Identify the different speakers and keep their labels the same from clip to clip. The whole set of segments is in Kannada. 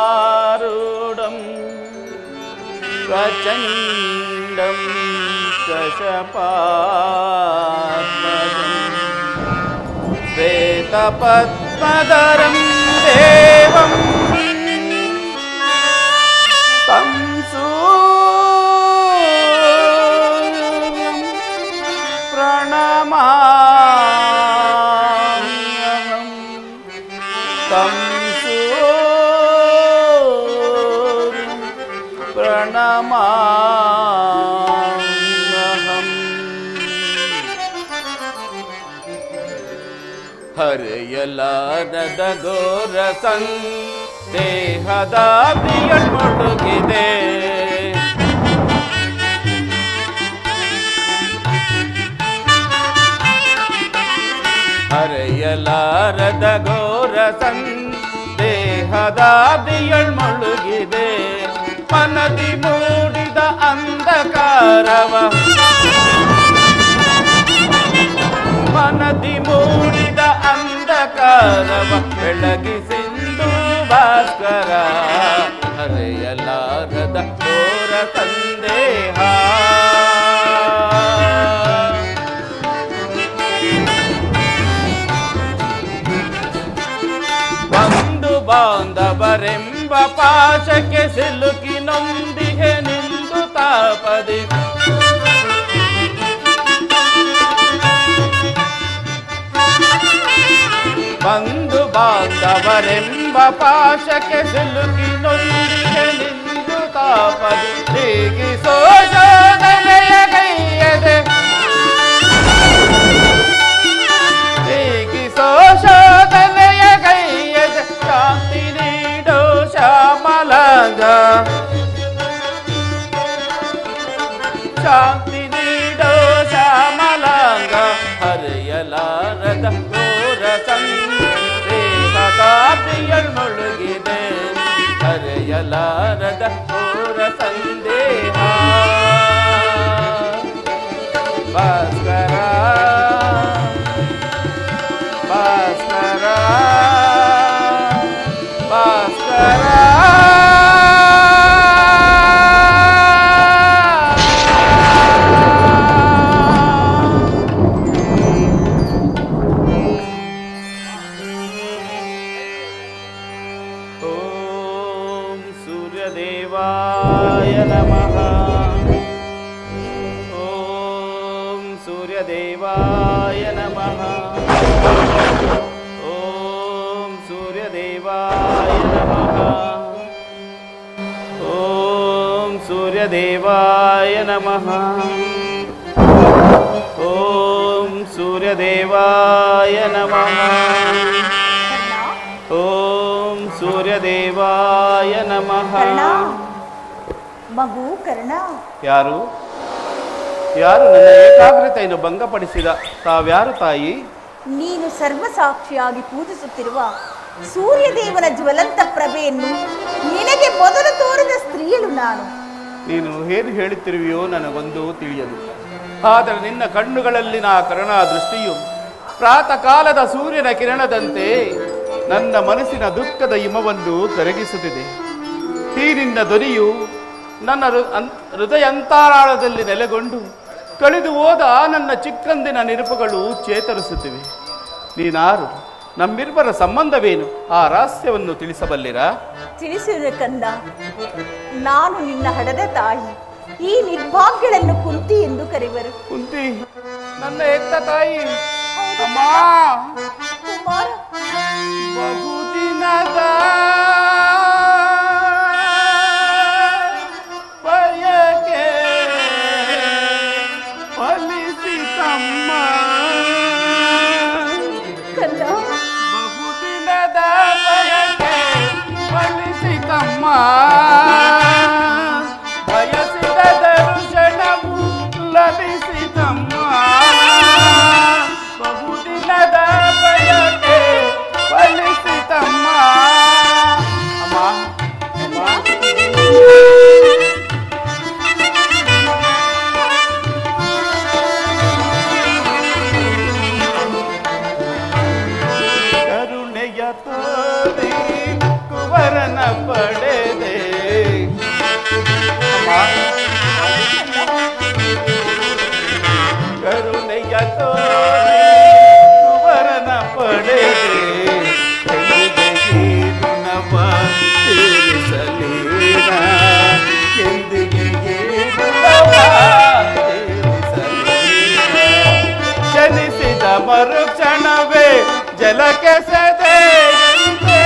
Speaker 1: सप्ताश्वरतमारूढं प्रचण्डं कशपात्मजं श्वेतपद्मधरं देवं तं सूर्यं प्रणमाम्यहं तं सूर्यं प्रणमाम्यहम् ಹರೆಯಲಾರದ ಘೋರ ಸಂದೇಹದ ಮುಳುಗಿದೆ ಹರೆಯಲಾರದ ಘೋರ ಸಂದೇಹದ ಮುಳುಗಿದೆ ಮನದಿ ಮೂಡಿದ ಅಂಧಕಾರವ ಮನದಿ ಮೂಡಿದ ಅಂಧಕಾರವ ಬೆಳಗಿಸಿಂದು ಭಾಸ್ಕರ ಹರೆಯಲಾರದ ಘೋರ ಸಂದೇಹ ಬಂಧು ಬಾಂಧವರೆಂಬ ಪಾಶಕ್ಕೆ ಸಿಲುಕಿ ನೊಂದಿಗೆ ನಿಂದು ತಾಪದೆ ಬಂಧು ಬಾಂಧವರೆಂಬ ಪಾಶಕ್ಕೆ ಸಿಲುಕಿ ನೊಂದಿಗೆ ನಿಂದು ತಾಪದೆ ಹೀಗಿಸೋ ಶೋಧನೆಯ ಕೈಯದೆ ಹೀಗಿಸೋ ಶೋಧನೆಯ ಕೈಯದೆ ಶಾಂತಿ ನೀಡೋ ಶ್ಯಾಮಲಾಂಗ ಶಾಂತಿ ನೀಡೋ ಶ್ಯಾಮಲಾಂಗ ಹರೆಯಲಾರದ ಘೋರ ಸಂದೇಹದಾದಿಯಲ್ ಮುಳುಗಿದೆ ಹರೆಯಲಾರದ ಘೋರ ಸಂದೇಹ ಭಾಸ್ಕರ ಭಾಸ್ಕರ ಭಾಸ್ಕರ सूर्यदेवाय नमः ॐ सूर्यदेवाय नमः ॐ सूर्यदेवाय नमः ॐ सूर्यदेवाय नमः ॐ सूर्यदेवाय नमः ಓಂ ಸೂರ್ಯದೇವಾಯ ನಮಃ.
Speaker 2: ಮಗು ಕರ್ಣ,
Speaker 1: ಯಾರು ಯಾರು ನನ್ನ ಏಕಾಗ್ರತೆಯನ್ನು ಭಂಗಪಡಿಸಿದ? ತಾವ್ಯಾರು ತಾಯಿ?
Speaker 2: ನೀನು ಸರ್ವಸಾಕ್ಷಿಯಾಗಿ ಪೂಜಿಸುತ್ತಿರುವ ಸೂರ್ಯದೇವನ ಜ್ವಲಂತ ಪ್ರಭೆಯನ್ನು ನಿನಗೆ ಮೊದಲು ತೋರಿದ ಸ್ತ್ರೀಯಳು ನಾನು.
Speaker 1: ನೀನು ಏನು ಹೇಳುತ್ತಿರುವೆಯೋ ನನಗೊಂದು ತಿಳಿಯದು. ಆದರೆ ನಿನ್ನ ಕಣ್ಣುಗಳಲ್ಲಿನ ಕರುಣಾ ದೃಷ್ಟಿಯು ಪ್ರಾತಃ ಕಾಲದ ಸೂರ್ಯನ ಕಿರಣದಂತೆ ನನ್ನ ಮನಸ್ಸಿನ ದುಃಖದ ಹಿಮವನ್ನು ಕರಗಿಸುತ್ತಿದೆ. ಈ ನಿನ್ನ ಧ್ವನಿಯು ನನ್ನ ಹೃದಯಾಂತರಾಳದಲ್ಲಿ ನೆಲೆಗೊಂಡು ಕಳೆದು ಹೋದ ನನ್ನ ಚಿಕ್ಕಂದಿನ ನೆನಪುಗಳು ಚೇತರಿಸುತ್ತಿವೆ. ನೀನಾರು? ನಮ್ಮಿಬ್ಬರ ಸಂಬಂಧವೇನು? ಆ ರಹಸ್ಯವನ್ನು ತಿಳಿಸಬಲ್ಲಿರಾ?
Speaker 2: ತಿಳಿಸಿದ ಕಂದ, ನಾನು ನಿನ್ನ ಹಡದ ತಾಯಿ. ಈ ನಿರ್ಭಾಗ್ಯಗಳನ್ನು ಕುಂತಿ ಎಂದು ಕರೆಯುವರು.
Speaker 1: ಕುಂತಿ ನನ್ನ ಹೆತ್ತ ತಾಯಿ. ಅಮ್ಮ,
Speaker 2: ಕುಮಾರ,
Speaker 1: ಬಹುದಿನದ ಬಯಕೆ ಫಲಿಸಿತಮ್ಮ. ಬಹುದಿನದ ಬಯಕೆ ಫಲಿಸಿತಮ್ಮ. ಬಯಸಿದ ದರ್ಶನವು ಲಭಿಸಿತಮ್ಮ. ಬಹುದಿನದ ಬಯಕೆ ಫಲಿಸಿತಮ್ಮ. ಅಮ್ಮ, ಅಮ್ಮ, ಕರುಣ
Speaker 3: ತೋರಿ ಕುವರನ ಪಡೆದೆ. ಕರುಣೆಯ ತೋರಿ ಕುವರನ ಪಡೆದೆ. ಋಣವ ತೀರಿಸಲೀನ ಎಂದಿಗೆ ಋಣವ ತೀರಿಸಲೀನ. ಜನಿಸಿದ ಮರುಕ್ಷಣವೇ ಜಲಕ್ಕೆ ಸದೆಯಂತೆ.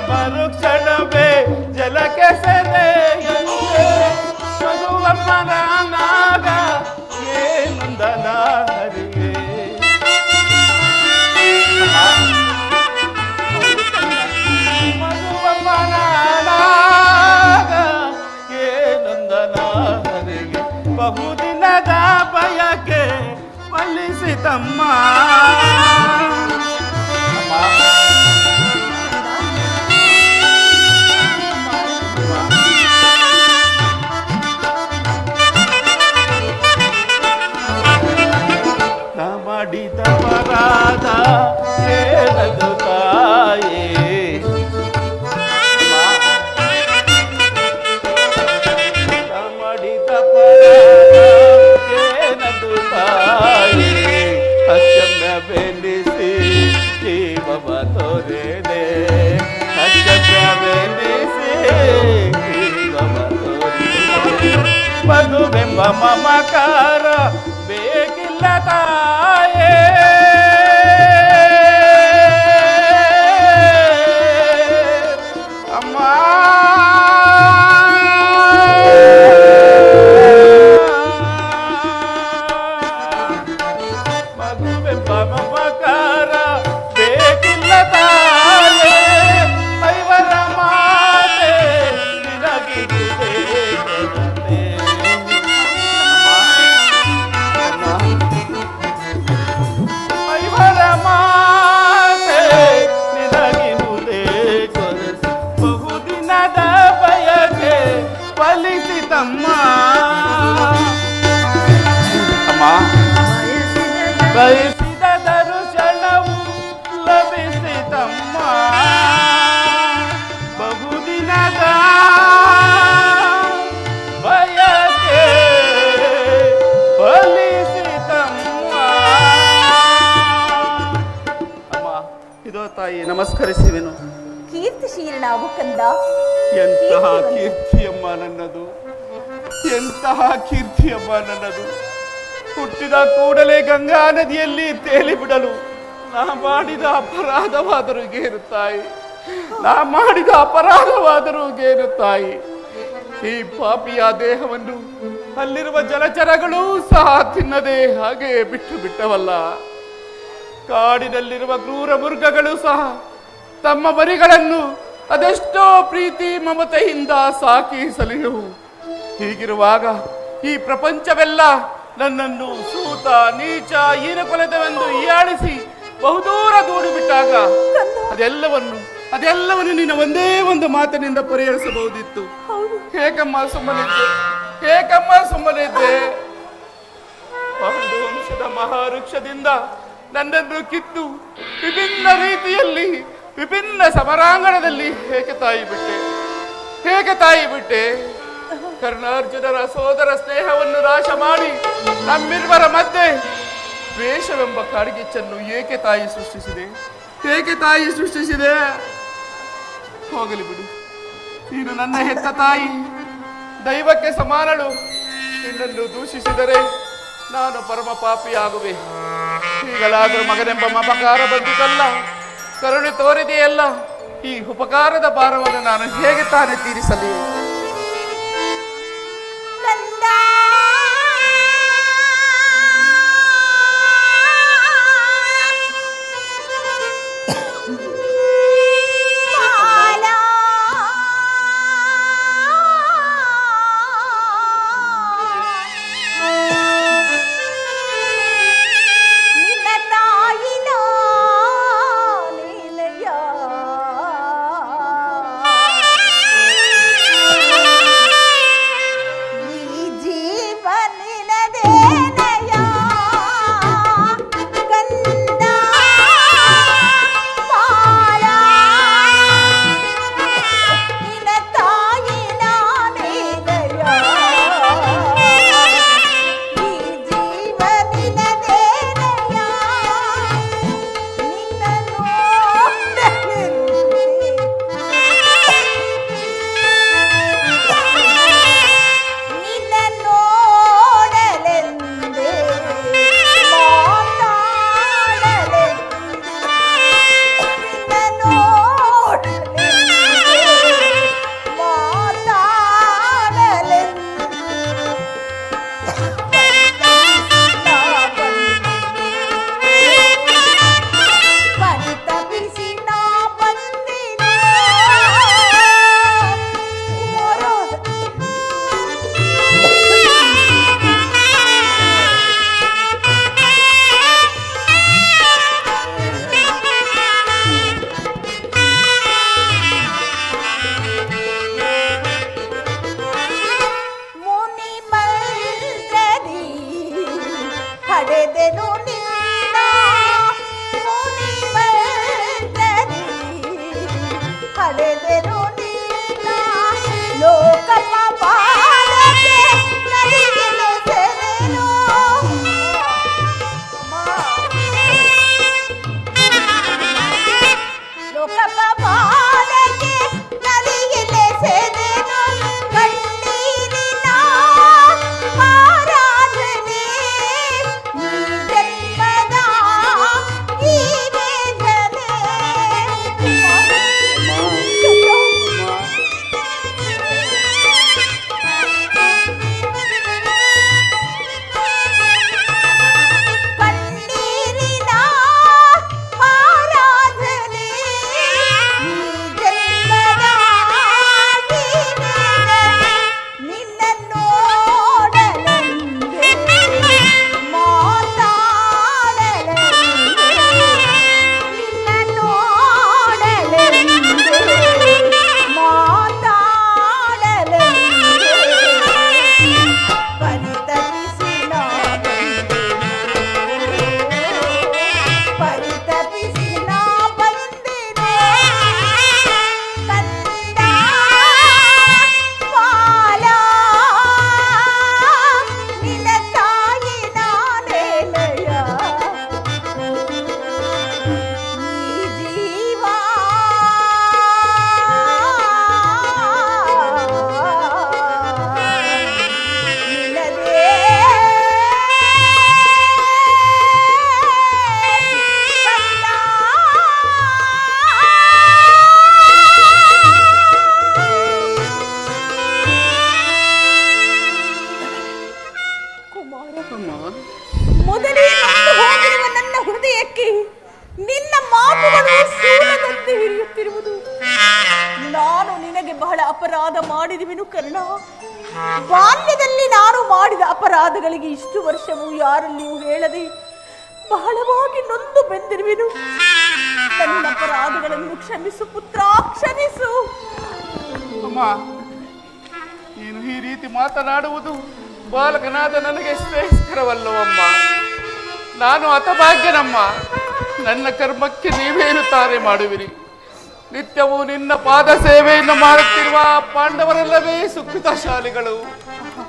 Speaker 3: ಮರುಕ್ಷಣವೇ ಜಲಕ್ಕೆ ಸೆದೆಯಂತೆ. ಮಗುವಮ್ಮನಾಗ ಏನೊಂದನ ಹರಿಯೇ. ಮಗುವಮ್ಮನಾಗ ಏನೊಂದನ ಹರಿಗೆ. ಬಹುದಿನದ ಬಯಕೆ ಫಲಿಸಿತಮ್ಮ. ಮಾಡಿದ ಪರಾಧ ಏನದು ತಾಯೇ. ಮಾಡಿದ ಪರಾಧ ಏನದು ತಾಯೇ. ಅಚ್ಚಮ್ಯ ಬೆನ್ನಿಸಿ ಜೀವವ ತೋರೆದೆ. ಅಚ್ಚಮ್ಯ ಬೆನ್ನಿಸಿ ಜೀವವ ತೋರೆದೆ. ಮಗುವೆಂಬ ಮಮಕಾರ ಬೇಕಿಲ್ಲ ತಾಯೇ. ಅಮ್ಮ ಮಗುವೆಂಬ ಮಮಕಾರ ಬೇಕಿಲ್ಲ ತಾಯೇ. ಐವರ ಮಾತೆ ನಿನಗಿರುವುದೇ ಕೊರತೆ. ಐವರ ಮಾತೆ ನಿನಗಿರುವುದೇ ಕೊರತೆ. ಬಹುದಿನದ ಬಯಕೆ ಫಲಿಸಿತಮ್ಮ. ಅಮ್ಮ ಬಯಸಿದ ದರ್ಶನವು ಲಭಿಸಿತಮ್ಮ. ಬಹುದಿನದ ಬಯಕೆ ಫಲಿಸಿತಮ್ಮ. ಅಮ್ಮ ಇದೋ ತಾಯಿ ನಮಸ್ಕರಿಸುವೆನು.
Speaker 2: ಕೀರ್ತಿಶೀಲನಾಗು ಕಂದ.
Speaker 3: ಎಂತಹ ಕೀರ್ತಿಯಮ್ಮ ನನ್ನದು, ಎಂತಹ ಕೀರ್ತಿಯಮ್ಮ ನನ್ನದು. ಹುಟ್ಟಿದ ಕೂಡಲೇ ಗಂಗಾ ನದಿಯಲ್ಲಿ ತೇಲಿ ಬಿಡಲು ನಾ ಮಾಡಿದ ಅಪರಾಧವಾದರೂ ಗೇರು ತಾಯಿ. ನಾ ಮಾಡಿದ ಅಪರಾಧವಾದರೂ ಗೇರು ತಾಯಿ. ಈ ಪಾಪಿಯ ದೇಹವನ್ನು ಅಲ್ಲಿರುವ ಜಲಚರಗಳು ಸಹ ತಿನ್ನದೆ ಹಾಗೆ ಬಿಟ್ಟು ಬಿಟ್ಟವಲ್ಲ. ಕಾಡಿನಲ್ಲಿರುವ ಕ್ರೂರ ಮೃಗಗಳು ಸಹ ತಮ್ಮ ಮರಿಗಳನ್ನು ಅದೆಷ್ಟೋ ಪ್ರೀತಿ ಮಮತೆಯಿಂದ ಸಾಕಿ ಸಲಹುವು. ಹೀಗಿರುವಾಗ ಈ ಪ್ರಪಂಚವೆಲ್ಲ ನನ್ನನ್ನು ಸೂತ ನೀಚ ಹೀನಕೊಲೆತವೆಂದು ಹೀಯಾಳಿಸಿ ಬಹುದೂರ ದೂಡಿ ಬಿಟ್ಟಾಗ ಅದೆಲ್ಲವನ್ನು ನಿನ್ನ ಒಂದೇ ಒಂದು ಮಾತಿನಿಂದ ಪರಿಹರಿಸಬಹುದಿತ್ತು. ಹೇಗಮ್ಮ ಸುಮ್ಮನಿದ್ದೆ, ಹೇಗಮ್ಮ ಸುಮ್ಮನಿದ್ದೆ. ಪಾಂಡು ವಂಶದ ಮಹಾವೃಕ್ಷದಿಂದ ನನ್ನನ್ನು ಕಿತ್ತು ವಿಭಿನ್ನ ರೀತಿಯಲ್ಲಿ ವಿಭಿನ್ನ ಸಮರಾಂಗಣದಲ್ಲಿ ಹೇಗೆ ತಾಯಿ ಬಿಟ್ಟೆ. ಕರ್ಣಾರ್ಜುನರ ಸೋದರ ಸ್ನೇಹವನ್ನು ನಾಶ ಮಾಡಿ ನಮ್ಮಿರುವರ ಮಧ್ಯೆ ದ್ವೇಷವೆಂಬ ಕಾಡ್ಗಿಚ್ಚನ್ನು ಏಕೆ ತಾಯಿ ಸೃಷ್ಟಿಸಿದೆ. ಹೋಗಲಿ ಬಿಡು, ನೀನು ನನ್ನ ಹೆತ್ತ ತಾಯಿ, ದೈವಕ್ಕೆ ಸಮಾನಳು. ನಿನ್ನನ್ನು ದೂಷಿಸಿದರೆ ನಾನು ಪರಮ ಪಾಪಿಯಾಗುವೆ. ಈಗಲಾದರೂ ಮಗನೆಂಬ ಮಪಕಾರ ಬಂದಿತಲ್ಲ, ಕರುಣೆ ತೋರಿದೆಯಲ್ಲ, ಈ ಉಪಕಾರದ ಭಾರವನ್ನು ನಾನು ಹೇಗೆ ತಾನೇ ತೀರಿಸಲಿ.
Speaker 2: ನಿನ್ನ ತಾಯಿನ ನೀನಯ್ಯ ಮಾಡುತ್ತಿರುವುದು? ನಾನು ನಿನಗೆ ಬಹಳ ಅಪರಾಧ ಮಾಡಿರುವೆನು ಕರ್ಣ. ಬಾಲ್ಯದಲ್ಲಿ ನಾನು ಮಾಡಿದ ಅಪರಾಧಗಳಿಗೆ ಇಷ್ಟು ವರ್ಷವೂ ಯಾರಲ್ಲಿಯೂ ಹೇಳದೆ ಬಹಳವಾಗಿ ನೊಂದು ಬೆಂದಿರುವೆನು. ನನ್ನ ಅಪರಾಧಗಳನ್ನು ಕ್ಷಮಿಸು ಪುತ್ರ, ಕ್ಷಮಿಸು.
Speaker 3: ಅಮ್ಮ, ನೀನು ಈ ರೀತಿ ಮಾತನಾಡುವುದು ಬಾಲಕನಾದ ನನಗೆ ಶ್ರೇಷ್ಠಕರವಲ್ಲವಮ್ಮ. ನಾನು ಹತಭಾಗ್ಯನಮ್ಮ. ನನ್ನ ಕರ್ಮಕ್ಕೆ ನೀವೇನು ತಾರೆ ಮಾಡುವಿರಿ? ನಿತ್ಯವೂ ನಿನ್ನ ಪಾದ ಸೇವೆಯನ್ನು ಮಾಡುತ್ತಿರುವ ಪಾಂಡವರೆಲ್ಲವೇ ಸುಕೃತಶಾಲಿಗಳು.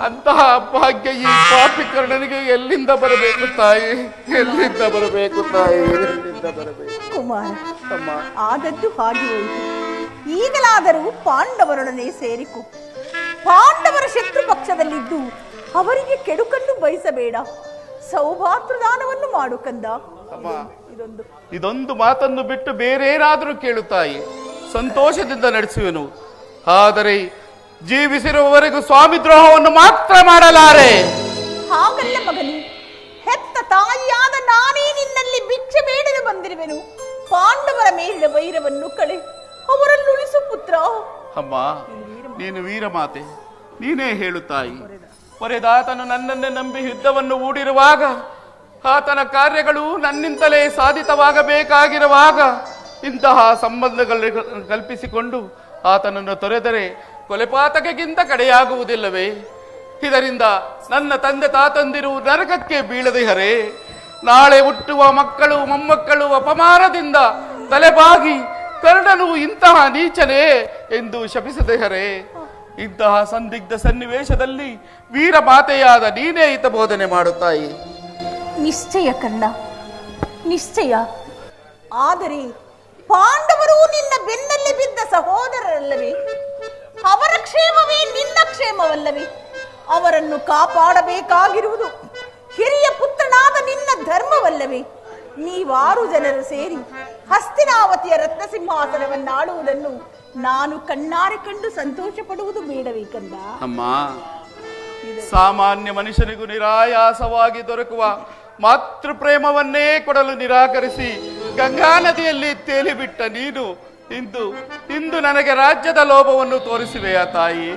Speaker 3: ಅಂತಹ ಭಾಗ್ಯ ಈ ಪಾಪಿಕರ್ಣನಿಗೆ ಎಲ್ಲಿಂದ ಬರಬೇಕು ತಾಯಿ? ಎಲ್ಲಿಂದ ಬರಬೇಕು ತಾಯಿ? ಎಲ್ಲಿಂದ ಬರಬೇಕು?
Speaker 2: ಕುಮಾರ,
Speaker 3: ಅಮ್ಮ,
Speaker 2: ಆದದ್ದು ಹಾಗೆ ಹೋಯಿತು. ಈಗಲಾದರೂ ಪಾಂಡವರೊಡನೆ ಸೇರಿಕೊ. ಪಾಂಡವರ ಶತ್ರು ಪಕ್ಷದಲ್ಲಿದ್ದು ಅವರಿಗೆ ಕೆಡುಕನ್ನು ಬಯಸಬೇಡ. ಸೌಭಾತೃದಾನವನ್ನು ಮಾಡು ಕಂದ.
Speaker 3: ಅಮ್ಮ, ಇದೊಂದು ಮಾತನ್ನು ಬಿಟ್ಟು ಬೇರೇನಾದರೂ ಕೇಳುತ್ತಾಯಿ, ಸಂತೋಷದಿಂದ ನಡೆಸುವೆನು. ಆದರೆ ಜೀವಿಸಿರುವವರೆಗೂ ಸ್ವಾಮಿ ದ್ರೋಹವನ್ನು ಮಾತ್ರ ಮಾಡಲಾರೆ.
Speaker 2: ಹಾಗಲ್ಲ ಮಗನು, ಹೆತ್ತ ತಾಯಿಯಾದ ನಾನೇ ನಿನ್ನಲ್ಲಿ ಭಿಕ್ಷೆ ಬೇಡಲು ಬಂದಿರುವೆನು. ಪಾಂಡವರ ಮೇಲಿನ ವೈರವನ್ನು ಕಳೆ ಅವರನ್ನು ಉಳಿಸು ಪುತ್ರ.
Speaker 3: ಅಮ್ಮ, ನೀನು ವೀರ ಮಾತೆ, ನೀನೇ ಹೇಳುತ್ತಾಯಿ. ಪೊರೆದಾತನು ನನ್ನನ್ನೇ ನಂಬಿ ಯುದ್ಧವನ್ನು ಹೂಡಿರುವಾಗ, ಆತನ ಕಾರ್ಯಗಳು ನನ್ನಿಂದಲೇ ಸಾಧಿತವಾಗಬೇಕಾಗಿರುವಾಗ ಇಂತಹ ಸಂಬಂಧಗಳನ್ನು ಕಲ್ಪಿಸಿಕೊಂಡು ಆತನನ್ನು ತೊರೆದರೆ ಕೊಲೆಪಾತಕಕ್ಕಿಂತ ಕಡೆಯಾಗುವುದಿಲ್ಲವೇ? ಇದರಿಂದ ನನ್ನ ತಂದೆ ತಾತಂದಿರು ನರಕಕ್ಕೆ ಬೀಳದೆ ಹರೇ. ನಾಳೆ ಹುಟ್ಟುವ ಮಕ್ಕಳು ಮೊಮ್ಮಕ್ಕಳು ಅಪಮಾನದಿಂದ ತಲೆಬಾಗಿ ಕರ್ಣನು ಇಂತಹ ನೀಚನೇ ಎಂದು ಶಪಿಸದೆ ಹರೇ. ಇಂತಹ ಸಂದಿಗ್ಧ ಸನ್ನಿವೇಶದಲ್ಲಿ ವೀರ ಮಾತೆಯಾದ ನೀನೇ ಹಿತಬೋಧನೆ ಮಾಡುತ್ತಾಯಿ.
Speaker 2: ನಿಶ್ಚಯ ಕರ್ಣ, ನಿಶ್ಚಯ. ಆದರೆ ಪಾಂಡವರು ನಿನ್ನ ಬೆನ್ನಲ್ಲಿ ಬಿದ್ದ ಸಹೋದರರಲ್ಲವೇ? ಅವರ ಕ್ಷೇಮವೇ ನಿನ್ನ ಕ್ಷೇಮವಲ್ಲವೇ? ಅವರನ್ನು ಕಾಪಾಡಬೇಕಾಗಿರುವುದು ಹಿರಿಯ ಪುತ್ರನಾದ ನಿನ್ನ ಧರ್ಮವಲ್ಲವೇ? ನೀವಾರು ಜನರು ಸೇರಿ ಹಸ್ತಿನಾವತಿಯ ರತ್ನ ಸಿಂಹಾಸನವನ್ನಾಳುವುದನ್ನು ನಾನು ಕಣ್ಣಾರೆ ಕಂಡು ಸಂತೋಷ ಪಡುವುದು ಬೇಡವೇ ಕಂದ?
Speaker 3: ಅಮ್ಮ, ಸಾಮಾನ್ಯ ಮನುಷ್ಯನಿಗೂ ನಿರಾಯಾಸವಾಗಿ ದೊರಕುವ ಮಾತೃ ಪ್ರೇಮವನ್ನೇ ಕೊಡಲು ನಿರಾಕರಿಸಿ ಗಂಗಾ ನದಿಯಲ್ಲಿ ತೇಲಿಬಿಟ್ಟ ನೀನು ಇಂದು ನನಗೆ ರಾಜ್ಯದ ಲೋಭವನ್ನು ತೋರಿಸಿವೆಯಾ ತಾಯಿ?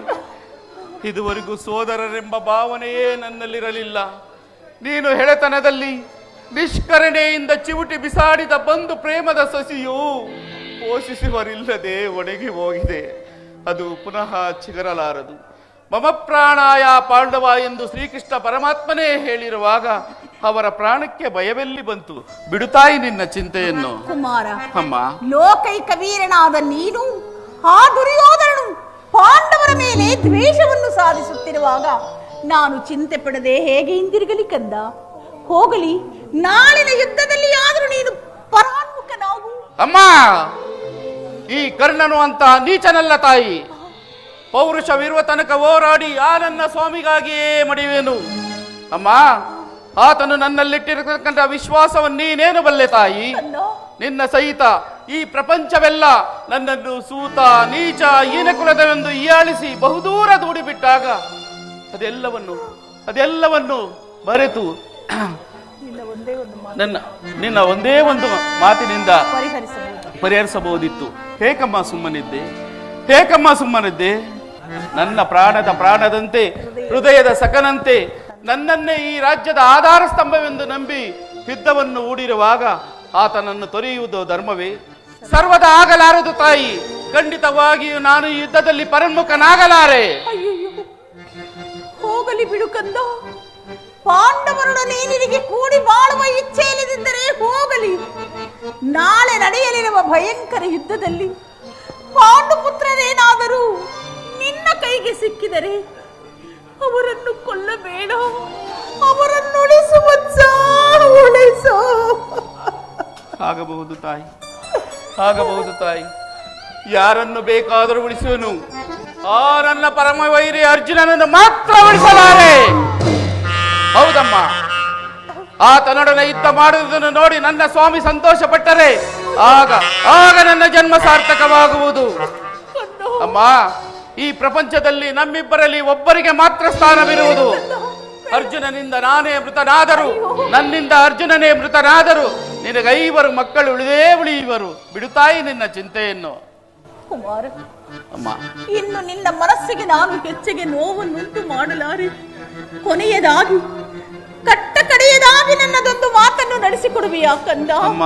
Speaker 3: ಇದುವರೆಗೂ ಸೋದರರೆಂಬ ಭಾವನೆಯೇ ನನ್ನಲ್ಲಿರಲಿಲ್ಲ. ನೀನು ಹೆಳೆತನದಲ್ಲಿ ನಿಷ್ಕರಣೆಯಿಂದ ಚಿವುಟಿ ಬಿಸಾಡಿದ ಬಂಧು ಪ್ರೇಮದ ಸಸಿಯು ಪೋಷಿಸುವರಿಲ್ಲದೆ ಒಣಗಿ ಹೋಗಿದೆ. ಅದು ಪುನಃ ಚಿಗರಲಾರದು. ಮಮ ಪ್ರಾಣಾಯ ಪಾಂಡವ ಎಂದು ಶ್ರೀಕೃಷ್ಣ ಪರಮಾತ್ಮನೇ ಹೇಳಿರುವಾಗ ಅವರ ಪ್ರಾಣಕ್ಕೆ ಭಯವೆಲ್ಲಿ ಬಂತು? ಬಿಡುತ್ತಾಯಿ ನಿನ್ನ ಚಿಂತೆಯನ್ನು.
Speaker 2: ಕುಮಾರ,
Speaker 3: ಅಮ್ಮ,
Speaker 2: ಲೋಕೈಕ ವೀರನಾದ ನೀನು ಆ ದುರ್ಯೋಧನನು ಪಾಂಡವರ ಮೇಲೆ ದ್ವೇಷವನ್ನು ಸಾಧಿಸುತ್ತಿರುವಾಗ ನಾನು ಚಿಂತೆ ಪಡದೆ ಹೇಗೆ ಹಿಂದಿರುಗಲಿ ಕಂದ? ಹೋಗಲಿ, ನಾಳಿನ ಯುದ್ಧದಲ್ಲಿ ಆದರೂ ನೀನು ಪರಾನ್ಮುಖನಾಗು.
Speaker 3: ಅಮ್ಮ, ಈ ಕರ್ಣನು ಅಂತ ನೀಚನಲ್ಲ ತಾಯಿ. ಪೌರುಷವಿರುವ ತನಕ ಹೋರಾಡಿ ಆ ನನ್ನ ಸ್ವಾಮಿಗಾಗಿಯೇ ಮಡಿಯುವೆನು. ಅಮ್ಮ, ಆತನು ನನ್ನಲ್ಲಿಟ್ಟಿರತಕ್ಕಂಥ ವಿಶ್ವಾಸವನ್ನು ನೀನೇನು ಬಲ್ಲೆ ತಾಯಿ? ನಿನ್ನ ಸಹಿತ ಈ ಪ್ರಪಂಚವೆಲ್ಲ ನನ್ನನ್ನು ಸೂತ ನೀಚ ಹೀನಕುಲದವೆಂದು ಹೀಯಾಳಿಸಿ ಬಹುದೂರ ದೂಡಿಬಿಟ್ಟಾಗ ಅದೆಲ್ಲವನ್ನು ಮರೆತು ನಿನ್ನ ಒಂದೇ ಒಂದು ಮಾತಿನಿಂದ ಪರಿಹರಿಸಬಹುದಿತ್ತು. ಹೇಕಮ್ಮ ಸುಮ್ಮನಿದ್ದೆ? ನನ್ನ ಪ್ರಾಣದಂತೆ ಹೃದಯದ ಸಖನಂತೆ ನನ್ನನ್ನೇ ಈ ರಾಜ್ಯದ ಆಧಾರ ಸ್ತಂಭವೆಂದು ನಂಬಿ ಯುದ್ಧವನ್ನು ಹೂಡಿರುವಾಗ ಆತನನ್ನು ತೊರೆಯುವುದು ಧರ್ಮವೇ? ಸರ್ವದ ಆಗಲಾರದು ತಾಯಿ. ಖಂಡಿತವಾಗಿಯೂ ನಾನು ಈ ಯುದ್ಧದಲ್ಲಿ ಪರನ್ಮುಖನಾಗಲಾರೆ.
Speaker 2: ಹೋಗಲಿ ಬಿಡು ಕಂದ. ಪಾಂಡವರೊಡನೆ ನಿನಗೆ ಕೂಡಿ ಬಾಳುವ ಇಚ್ಛೆ ಇಲ್ಲದಿದ್ದರೆ ಹೋಗಲಿ. ನಾಳೆ ನಡೆಯಲಿರುವ ಭಯಂಕರ ಯುದ್ಧದಲ್ಲಿ ಪಾಂಡುಪುತ್ರರೇನಾದರೂ ನಿನ್ನ ಕೈಗೆ ಸಿಕ್ಕಿದರೆ ಅವರನ್ನು ಕೊಲ್ಲಬೇಡ, ಅವರನ್ನು ಉಳಿಸು.
Speaker 3: ಆಗಬಹುದು ತಾಯಿ, ಯಾರನ್ನು ಬೇಕಾದರೂ ಉಳಿಸುವನು. ಆ ನನ್ನ ಪರಮ ವೈರಿ ಅರ್ಜುನನನ್ನು ಮಾತ್ರ ಉಳಿಸಲಾರೆ. ಹೌದಮ್ಮ, ಆತನೊಡನೆ ಯುದ್ಧ ಮಾಡುವುದನ್ನು ನೋಡಿ ನನ್ನ ಸ್ವಾಮಿ ಸಂತೋಷ ಪಟ್ಟರೆ ಆಗ ನನ್ನ ಜನ್ಮ ಸಾರ್ಥಕವಾಗುವುದು. ಅಮ್ಮ, ಈ ಪ್ರಪಂಚದಲ್ಲಿ ನಮ್ಮಿಬ್ಬರಲ್ಲಿ ಒಬ್ಬರಿಗೆ ಮಾತ್ರ ಸ್ಥಾನವಿರುವುದು. ಅರ್ಜುನನಿಂದ ನಾನೇ ಮೃತನಾದರು, ನನ್ನಿಂದ ಅರ್ಜುನನೇ ಮೃತನಾದರು, ನಿನಗೈವರು ಮಕ್ಕಳು ಉಳಿದೇ ಉಳಿಯುವರು. ಬಿಡುತ್ತಾಯಿ ನಿನ್ನ ಚಿಂತೆಯನ್ನು.
Speaker 2: ಕುಮಾರ,
Speaker 3: ಅಮ್ಮ,
Speaker 2: ಇನ್ನು ನಿನ್ನ ಮನಸ್ಸಿಗೆ ನಾನು ಹೆಚ್ಚಿಗೆ ನೋವನ್ನುಂಟು ಮಾಡಲಾರೆ. ಕೊನೆಯದಾಗಿ ಕಟ್ಟ ಕಡೆಯದಾಗಿ ನನ್ನದೊಂದು ಮಾತನ್ನು ನಡೆಸಿಕೊಡುವೆಯಾ ಕಂದ?
Speaker 3: ಅಮ್ಮ,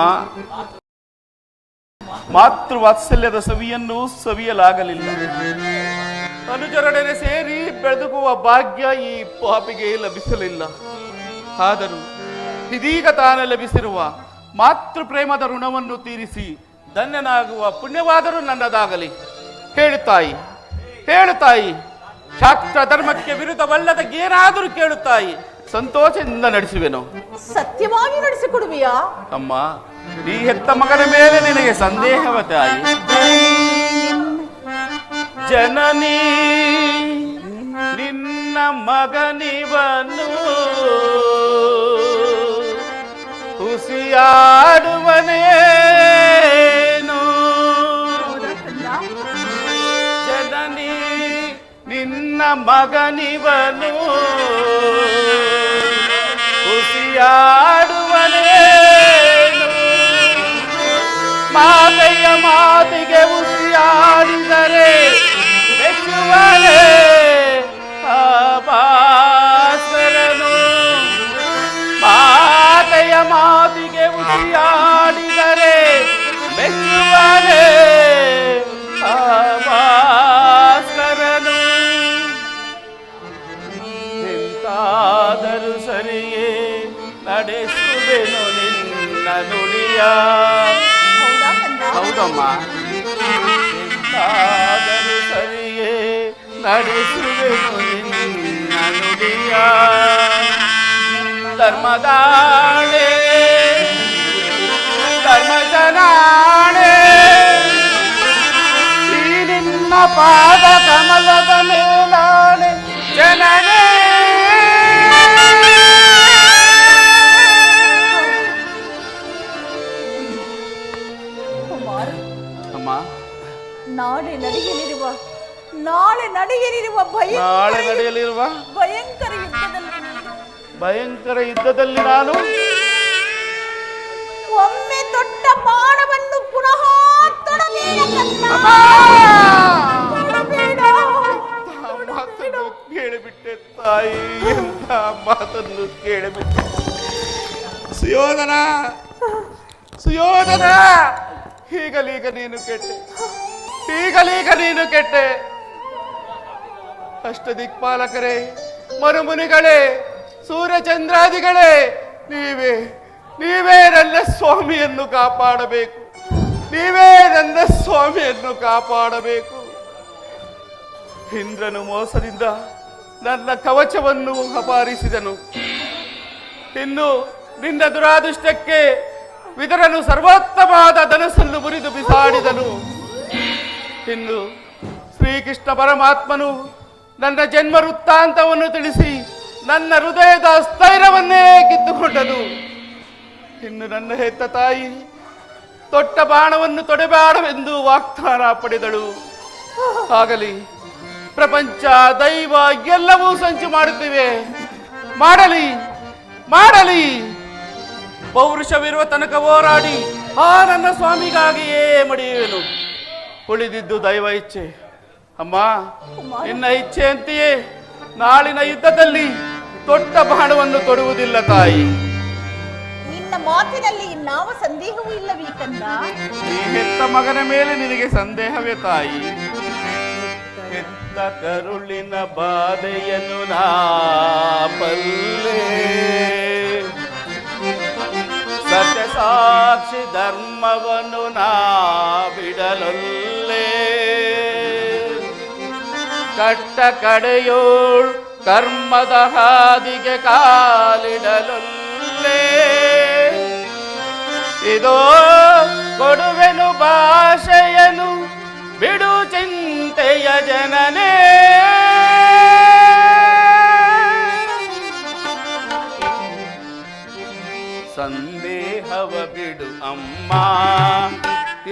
Speaker 3: ಮಾತೃ ವಾತ್ಸಲ್ಯದ ಸವಿಯನ್ನು ಸವಿಯಲಾಗಲಿಲ್ಲ. ಅನುಚರೊಡನೆ ಸೇರಿ ಬೆಳೆದುಕುವ ಭಾಗ್ಯ ಈ ಪಾಪಿಗೆ ಲಭಿಸಲಿಲ್ಲ. ಆದರೂ ಇದೀಗ ತಾನೇ ಲಭಿಸಿರುವ ಮಾತೃ ಪ್ರೇಮದ ಋಣವನ್ನು ತೀರಿಸಿ ಧನ್ಯನಾಗುವ ಪುಣ್ಯವಾದರೂ ನನ್ನದಾಗಲಿ. ಹೇಳುತ್ತಾಯಿ, ಹೇಳುತ್ತಾಯಿ, ಶಾಸ್ತ್ರ ಧರ್ಮಕ್ಕೆ ವಿರುದ್ಧವಲ್ಲದ ಏನಾದರೂ ಕೇಳುತ್ತಾಯಿ, ಸಂತೋಷದಿಂದ ನಡೆಸುವೆನು.
Speaker 2: ಸತ್ಯವಾಗಿ ನಡೆಸಿಕೊಡುವೆಯಾ?
Speaker 3: ಅಮ್ಮ, ಈ ಹೆತ್ತ ಮಗನ ಮೇಲೆ ನಿನಗೆ ಸಂದೇಹವ ತಾಯಿ? ಜನನಿ ನಿನ್ನ ಮಗನಿವನು ಹುಸಿಯಾಡುವನೇನು, ಜನನಿ ನಿನ್ನ ಮಗನಿವನು ಹುಸಿಯಾಡುವನೇನು, ಮಾತೆಯ ಮಾತಿಗೆ ಉಸಿಯಾಡಿದರೆ ಮೆಚ್ಚುವನೇ ಭಾಸ್ಕರನು, ಮಾತೆಯ ಮಾತಿಗೆ ಉಸಿಯಾಡಿದರೆ ಮೆಚ್ಚುವನೇ ಭಾಸ್ಕರನು. ಎಂತಾದರೂ ಸರಿಯೇ ನಡೆಸುವೆನು ನಿನ್ನ ನುಡಿಯ. ಹೌದಮ್ಮ, ಎಂತಾದರೂ ಸರಿಯೇ ನಡೆಸುವೆನು ನಿನ್ನ ನುಡಿಯ. ಧರ್ಮದಾಣೆ ಧರ್ಮಜನಾಣೆ, ಈ ನಿನ್ನ ಪಾದ ಕಮಲದ ಮೇಲಾಣೆ ಜನನೇ. ಅಮ್ಮ,
Speaker 2: ನಾಳೆ ನಡೆಯಲಿರುವ
Speaker 3: ಭಯಂಕರ ಯುದ್ಧದಲ್ಲಿ ನಾನು
Speaker 2: ಒಮ್ಮೆ ದೊಡ್ಡ ಬಾಣವನ್ನು ಪುನಃ
Speaker 3: ಮಾತನ್ನು ಕೇಳಿಬಿಟ್ಟೆ ತಾಯಿ, ಎಂತ ಮಾತನ್ನು ಕೇಳಿಬಿಟ್ಟೆ. ಸುಯೋಧನ, ಸುಯೋಧನ, ಈಗಲೀಗ ನೀನು ಕೆಟ್ಟೆ, ಈಗಲೀಗ ನೀನು ಕೆಟ್ಟೆ. ಅಷ್ಟದಿಕ್ಪಾಲಕರೇ, ಮರುಮುನಿಗಳೇ, ಸೂರ್ಯಚಂದ್ರಾದಿಗಳೇ, ನೀವೇ ನನ್ನ ಸ್ವಾಮಿಯನ್ನು ಕಾಪಾಡಬೇಕು, ನೀವೇ ನನ್ನ ಸ್ವಾಮಿಯನ್ನು ಕಾಪಾಡಬೇಕು. ಇಂದ್ರನು ಮೋಸದಿಂದ ನನ್ನ ಕವಚವನ್ನು ಅಪಹರಿಸಿದನು. ಇನ್ನು ನಿನ್ನ ದುರಾದೃಷ್ಟಕ್ಕೆ ವಿದುರನು ಸರ್ವೋತ್ತಮವಾದ ಧನಸ್ಸನ್ನು ಮುರಿದು ಬಿಸಾಡಿದನು. ಇನ್ನು ಶ್ರೀಕೃಷ್ಣ ಪರಮಾತ್ಮನು ನನ್ನ ಜನ್ಮ ವೃತ್ತಾಂತವನ್ನು ತಿಳಿಸಿ ನನ್ನ ಹೃದಯದ ಸ್ಥೈರ್ಯವನ್ನೇ ಕಿತ್ತುಕೊಂಡನು. ಇನ್ನು ನನ್ನ ಹೆತ್ತ ತಾಯಿ ತೊಟ್ಟ ಬಾಣವನ್ನು ತೊಡೆಬೇಡವೆಂದು ವಾಗ್ದಾನ ಪಡೆದಳು. ಆಗಲಿ, ಪ್ರಪಂಚ ದೈವ ಎಲ್ಲವೂ ಸಂಚು ಮಾಡುತ್ತಿವೆ. ಮಾಡಲಿ ಮಾಡಲಿ, ಪೌರುಷವಿರುವ ತನಕ ಹೋರಾಡಿ ಆ ನನ್ನ ಸ್ವಾಮಿಗಾಗಿಯೇ ಮಡಿಯುವೆನು. ಉಳಿದಿದ್ದು ದೈವ ಇಚ್ಛೆ. ಅಮ್ಮ, ನಿನ್ನ ಇಚ್ಛೆಯಂತೆಯೇ ನಾಳಿನ ಯುದ್ಧದಲ್ಲಿ ತೊಟ್ಟ ಬಾಣವನ್ನು ತೊಡುವುದಿಲ್ಲ ತಾಯಿ.
Speaker 2: ನಿನ್ನ ಮಾತಿನಲ್ಲಿ ಇನ್ನಾವ ಸಂದೇಹವೂ ಇಲ್ಲವೇ ಕಂದ?
Speaker 3: ಈ ಹೆತ್ತ ಮಗನ ಮೇಲೆ ನಿನಗೆ ಸಂದೇಹವೇ ತಾಯಿ? ಹೆತ್ತ ಕರುಳಿನ ಬಾಧೆಯನ್ನು ನಾ ಬಲ್ಲೆ, ಸತ್ಯ ಸಾಕ್ಷಿ ಧರ್ಮವನ್ನು ನಾ ಬಿಡಲೊಲ್ಲೆ, ಕಟ್ಟ ಕಡೆಯೋಳ್ ಕರ್ಮದ ಹಾದಿಗೆ ಕಾಲಿಡಲೊಲ್ಲೆ. ಇದೋ ಕೊಡುವೆನು ಭಾಷೆಯನು, ಬಿಡು ಚಿಂತೆಯ ಜನನೇ. ಸಂದೇಹವ ಬಿಡು ಅಮ್ಮ,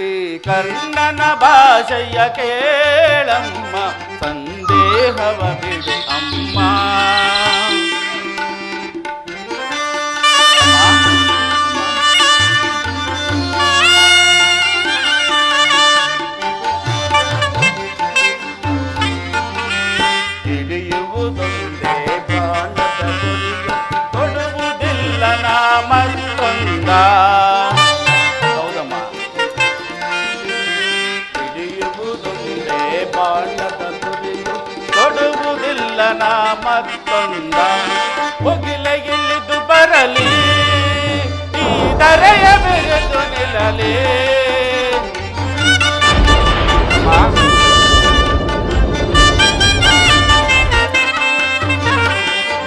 Speaker 3: ಈ ಕರ್ಣನ ಭಾಷೆಯ ಕೇಳಮ್ಮ. ಸಂದೇಹವ ಬಿಡು ಅಮ್ಮ, ಬಾಣದ ತುದಿಯು ತೊಡುವುದಿಲ್ಲ ನಾ ಮತ್ತೊಂದ ಮುಗಿಲ ಇಳಿದು ಬರಲಿ ಈ ಧರೆಯ ಬೆರೆದು ನಿಲ್ಲಲಿ.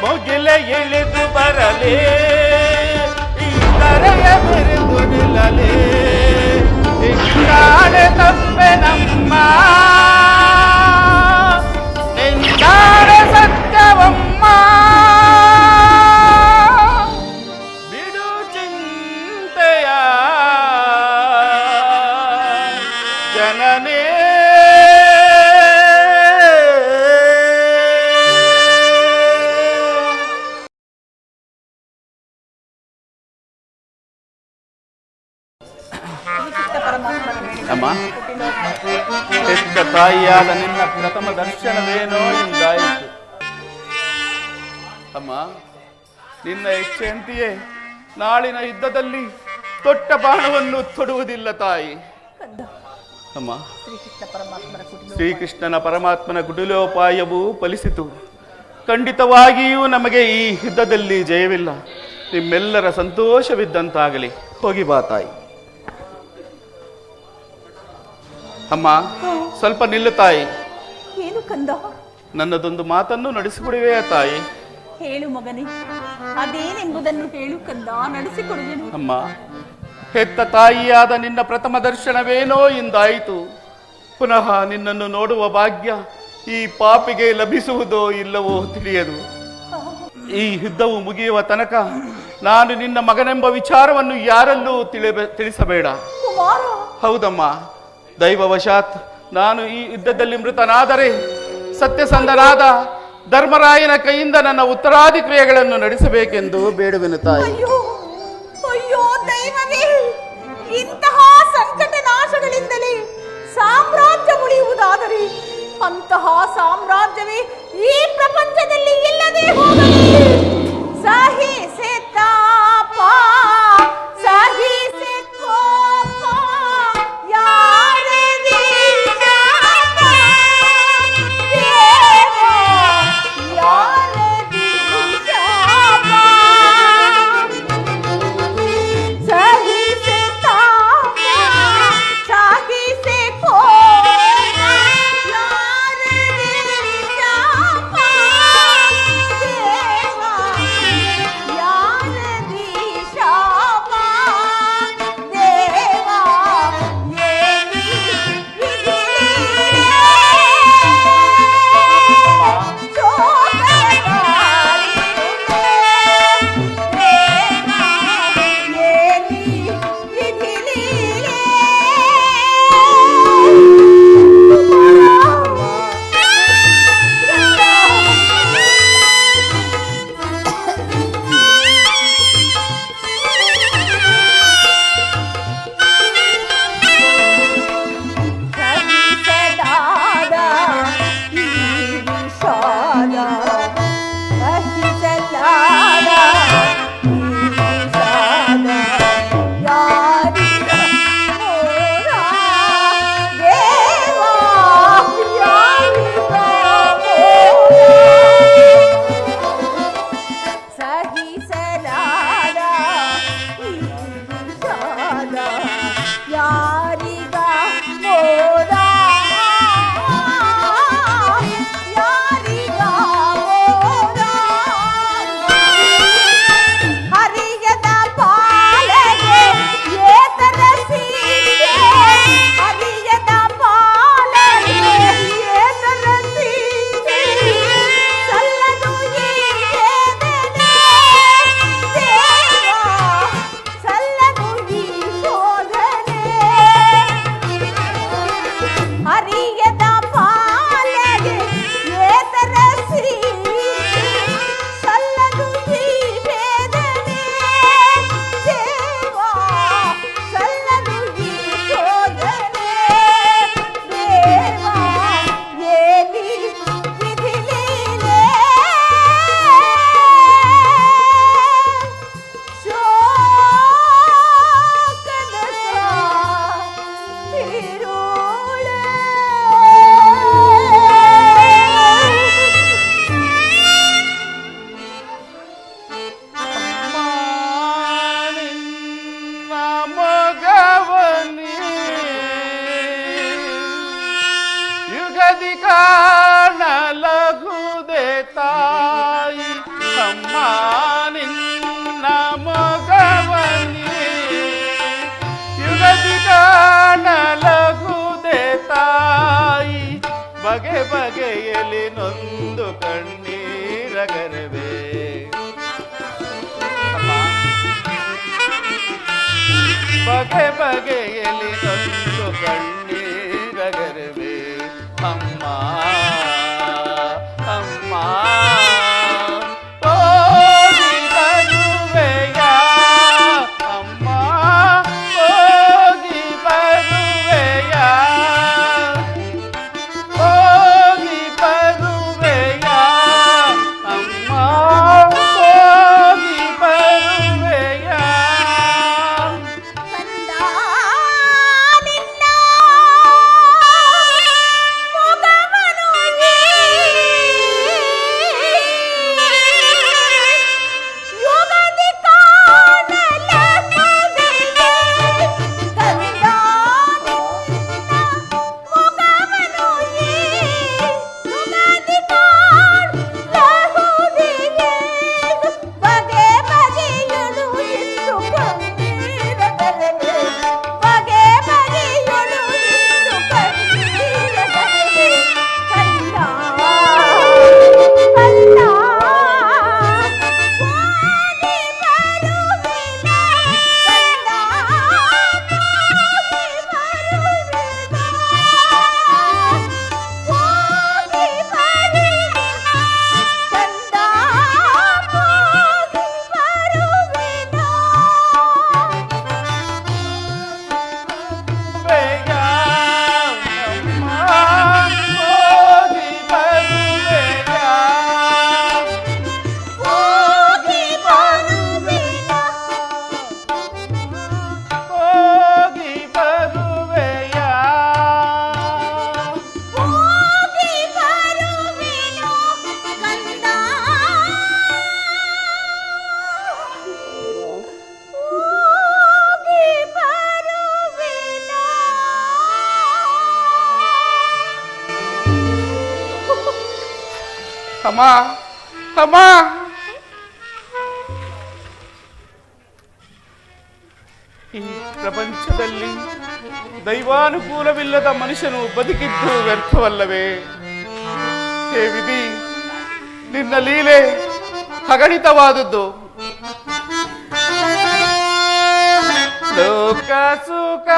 Speaker 3: ಮುಗಿಲ ಇಳಿದು ಬರಲಿ ಈ ಧರೆಯ ಬೆರೆದು ನಿಲ್ಲಲಿ. ನಿಂದಾಡೆ ತಪ್ಪೆ ನಮ್ಮ ನಿಂದಾಡೆ ಸತ್ಯವಮ್ಮ ಬಿಡು ಚಿಂತೆಯ ಜನನೇ. ಅಮ್ಮ, ಹೆತ್ತ ತಾಯಿಯಾದ ನಿನ್ನ ಪ್ರಥಮ ದರ್ಶನವೇನೋ ಎಂದಾಯಿತು. ಅಮ್ಮ, ನಿನ್ನ ಇಚ್ಛೆಯಂತೆಯೇ ನಾಳಿನ ಯುದ್ಧದಲ್ಲಿ ತೊಟ್ಟ ಬಾಣವನ್ನು ತೊಡುವುದಿಲ್ಲ ತಾಯಿ. ಅಮ್ಮ, ಶ್ರೀಕೃಷ್ಣನ ಪರಮಾತ್ಮನ ಕುಟಿಲೋಪಾಯವೂ ಫಲಿಸಿತು. ಖಂಡಿತವಾಗಿಯೂ ನಮಗೆ ಈ ಯುದ್ಧದಲ್ಲಿ ಜಯವಿಲ್ಲ. ನಿಮ್ಮೆಲ್ಲರ ಸಂತೋಷವಿದ್ದಂತಾಗಲಿ. ಹೋಗಿ ಬಾ ತಾಯಿ. ಅಮ್ಮ, ಸ್ವಲ್ಪ ನಿಲ್ಲು ತಾಯಿ.
Speaker 2: ಏನು ಕಂದ?
Speaker 3: ನನ್ನದೊಂದು ಮಾತನ್ನು ನಡೆಸಿಕೊಡುವೆಯಾ ತಾಯಿ?
Speaker 2: ಹೇಳು ಮಗನೇ, ಅದೇನೆಂಬುದನ್ನು ಹೇಳು ಕಂದ, ನಡೆಸಿಕೊಡುವೆನು.
Speaker 3: ಅಮ್ಮ, ಹೆತ್ತ ತಾಯಿಯಾದ ನಿನ್ನ ಪ್ರಥಮ ದರ್ಶನವೇನೋ ಎಂದಾಯಿತು. ಪುನಃ ನಿನ್ನನ್ನು ನೋಡುವ ಭಾಗ್ಯ ಈ ಪಾಪಿಗೆ ಲಭಿಸುವುದೋ ಇಲ್ಲವೋ ತಿಳಿಯದು. ಈ ಯುದ್ಧವು ಮುಗಿಯುವ ತನಕ ನಾನು ನಿನ್ನ ಮಗನೆಂಬ ವಿಚಾರವನ್ನು ಯಾರಲ್ಲೂ ತಿಳಿಸಬೇಡ. ಹೌದಮ್ಮ, ದೈವವಶಾತ್ ನಾನು ಈ ಯುದ್ಧದಲ್ಲಿ ಮೃತನಾದರೆ ಸತ್ಯಸಂಧನಾದ ಧರ್ಮರಾಯನ ಕೈಯಿಂದ ನನ್ನ ಉತ್ತರಾದಿ ಕ್ರಿಯೆಗಳನ್ನು ನಡೆಸಬೇಕೆಂದು ಬೇಡುವೆನು ತಾಯಿ.
Speaker 2: ಅಯ್ಯೋ ದೈವವೇ, ಇಂತಹ ಸಂಕಟ ನಾಶಗಳಿಂದಲೇ ಸಾಮ್ರಾಜ್ಯ ಉಳಿಯುವುದಾದರೆ ಅಂತಹ ಸಾಮ್ರಾಜ್ಯವೇ ಈ ಪ್ರಪಂಚದಲ್ಲಿ ಇಲ್ಲದೆ ಹೋಗಲಿ. ಸಹಿಸೆ ತಾಪ, ಸಹಿಸೆ ಕೋಪ, ಯಾರದಿ ಶಾಪ, ದೇವ ಯಾರದಿ ಶಾಪ. ಸಹಿಸೆ ತಾಪ, ಸಹಿಸೆ ಕೋಪ, ಯಾರದಿ ಶಾಪ, ದೇವ
Speaker 3: ಕಾಣಲಗುದೆ ತಾಯಿ ಅಮ್ಮ ನಿನ್ನ ಮೊಗವನಿ ಯುಗದಿ ಕಾಣಲಗುದೆ ತಾಯಿ ಬಗೆ ಬಗೆಯಲಿ ನೊಂದು ಕಣ್ಣೀರಗರವೇ ಬಗೆ ಬಗೆಯಲಿ ನೊಂದು ಕಣ್ಣೀರಗರವೇ ಅಮ್ಮ ಅಮ್ಮ ಹೋಗಿ ಬರುವೆಯ ಅಮ್ಮ ಹೋಗಿ ಬರುವೆಯ ಹೋಗಿ ಬರುವೆಯ ಅಮ್ಮ ಹೋಗಿ ಬರುವೆಯ
Speaker 2: ಕಂದ ನಿನ್ನ ಮೊಗವನು ಯುಗದಿ ಕಾಣಲಗುದೆಯೇ ಕಂದ ನಿನ್ನ ಮೊಗವನು ಯುಗದಿ ಕಾಣಲಗುದೆಯೇ ಬಗೆ ಬಗೆಯಳು ಇತ್ತು ಕಣ್ಣೀರಗರವೇ ಬಗೆ ಬಗೆಯಳು ಇತ್ತು ಕಣ್ಣೀರಗರವೇ ಕಂದ ಕಂದ ಹೋಗಿ ಬರುವೆನ ಕಂದ ಹೋಗಿ ಬರುವೆನ ಕಂದ ಹೋಗಿ ಬರುವೆನ
Speaker 3: ಬೇಗ ಅಮ್ಮ ಹೋಗಿ ಬರುವೆಯ
Speaker 2: ಹೋಗಿ ಬರುವೆನ
Speaker 3: ಹೋಗಿ ಬರುವೆಯ
Speaker 2: ಹೋಗಿ ಬರುವೆನು ಕಂದ ಹೋಗಿ ಬರುವೆನು
Speaker 3: ಅಮ್ಮ ಅಮ್ಮ ಈ ಪ್ರಪಂಚದಲ್ಲಿ ದೈವಾನುಕೂಲವಿಲ್ಲದ ಮನುಷ್ಯನು ಬದುಕಿದ್ದು ವ್ಯರ್ಥವಲ್ಲವೇ ಹೇ ವಿಧಿ ನಿನ್ನ ಲೀಲೆ ಅಗಣಿತವಾದದ್ದು ಲೋಕ ಸುಖ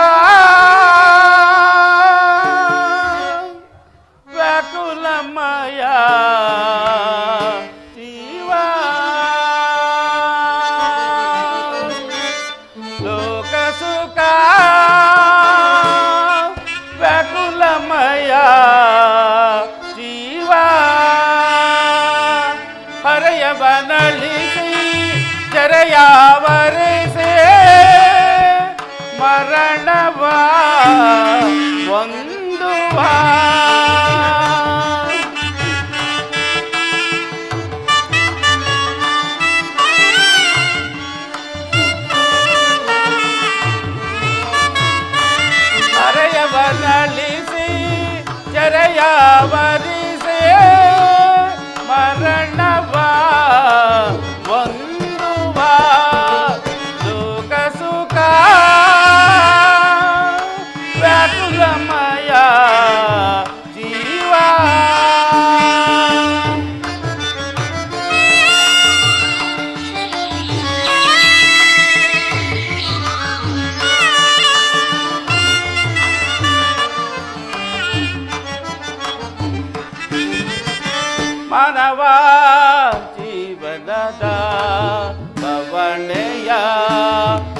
Speaker 3: ವ್ಯಾಕುಲಮಯ ಜೀವ ಲೋಕ ಸುಖ ವ್ಯಾಕುಲಮಯ ಜೀವ ಹರೆಯವನಳಿಸಿ ಜರೆಯಾವರಿಸೆ ಮರಣವ ಒಂದುವ ಹರೆಯವನಳಿಸಿ ಜರೆಯಾವರಿಸೆ ಮರಣವ ಒಂದುವ ಸುಖ ಸುಖ ವ್ಯಾಕುಲಮಯ ಜೀವ ಮಾನವ ಜೀವನದ ಬವಣೆಯ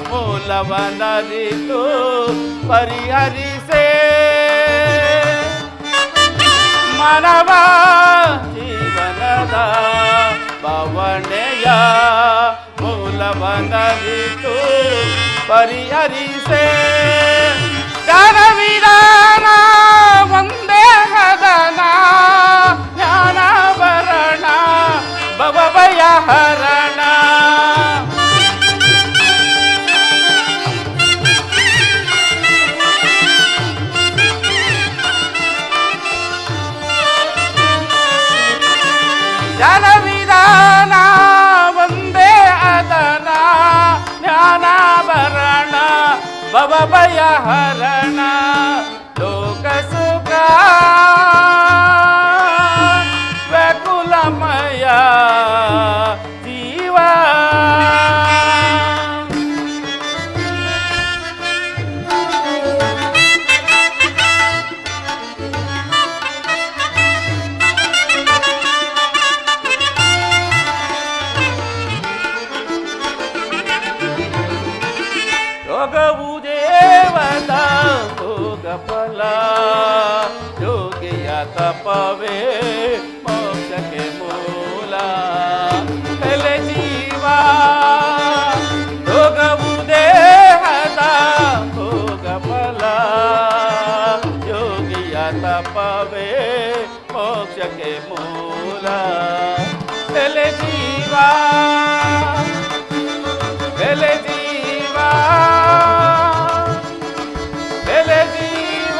Speaker 3: ಮೂಲವನರಿತು ಪರಿಹರಿಸೆ ಮಾನವ ಜೀವನದ ಬವಣೆಯ ಮೂಲವನರಿತು ಪರಿಹರಿಸೆ ಜ್ಞಾನ ವಿಧಾನ ಒಂದೇ ಹದನ ಜ್ಞಾನಾಭರಣ ಭವಭಯ ಹರಣ ಭಯ ಹರಣ ಲೋಕ ಸುಖ ವ್ಯಾಕುಲಮಯ ಜೀವ ಯೋಗವು ದೇವದ ಭೋಗಫಲ ಯೋಗಿಯ ತಪವೇ ಮೋಕ್ಷಕ್ಕೆ ಮೂಲ ಎಲೆ ಜೀವ ಯೋಗವು ದೇಹದ ಭೋಗಫಲ ಯೋಗಿಯ ತಪವೇ ಮೋಕ್ಷಕ್ಕೆ ಮೂಲ ಎಲೆ ಜೀವ ಎಲೆ ಜೀವ ಎಲೆ ಜೀವ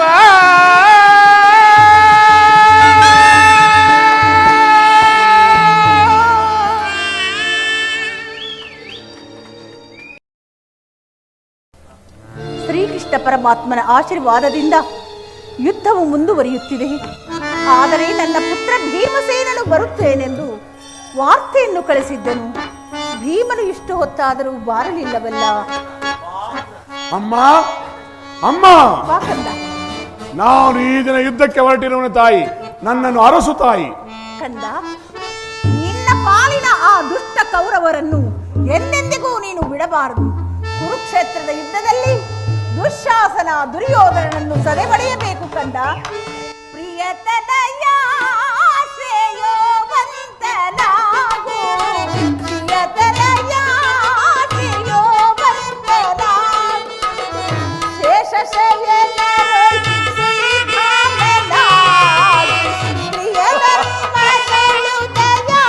Speaker 2: ಶ್ರೀಕೃಷ್ಣ ಪರಮಾತ್ಮನ ಆಶೀರ್ವಾದದಿಂದ ಯುದ್ಧವು ಮುಂದುವರಿಯುತ್ತಿದೆ. ಆದರೆ ನನ್ನ ಪುತ್ರ ಭೀಮಸೇನನು ಬರುತ್ತೇನೆಂದು ವಾರ್ತೆಯನ್ನು ಕಳಿಸಿದ್ದನು. ಭೀಮನು ಇಷ್ಟು ಹೊತ್ತಾದರೂ ಬಾರಲಿಲ್ಲವಲ್ಲ.
Speaker 4: ಅಮ್ಮ ಅಮ್ಮ,
Speaker 2: ಬಾ ಕಂದ.
Speaker 4: ನಾನು ಈ ದಿನ ಯುದ್ಧಕ್ಕೆ ಹೊರಟಿರುವನು ತಾಯಿ, ನನ್ನನ್ನು ಅರಸು ತಾಯಿ.
Speaker 2: ಕಂದ, ನಿನ್ನ ಪಾಲಿನ ಆ ದುಷ್ಟ ಕೌರವರನ್ನು ಎಂದೆಂದಿಗೂ ನೀನು ಬಿಡಬಾರದು. ಕುರುಕ್ಷೇತ್ರದ ಯುದ್ಧದಲ್ಲಿ ದುಶ್ಯಾಸನ ದುರ್ಯೋಧನನನ್ನು ಸದೆಬಡಿಯಬೇಕು ಕಂದ. ಪ್ರಿಯತನಯ ಶ್ರೇಯೋವಂತನಾಗು, ಪ್ರಿಯತನಯ ಶ್ರೇಯೋವಂತನಾಗು, ಶೇಷ ಶಯನರು ಶ್ರೀಧಾಮನಾಗು, ಪ್ರಿಯ ಧರ್ಮಗಳು ದಯಾಗಣನಾಗು.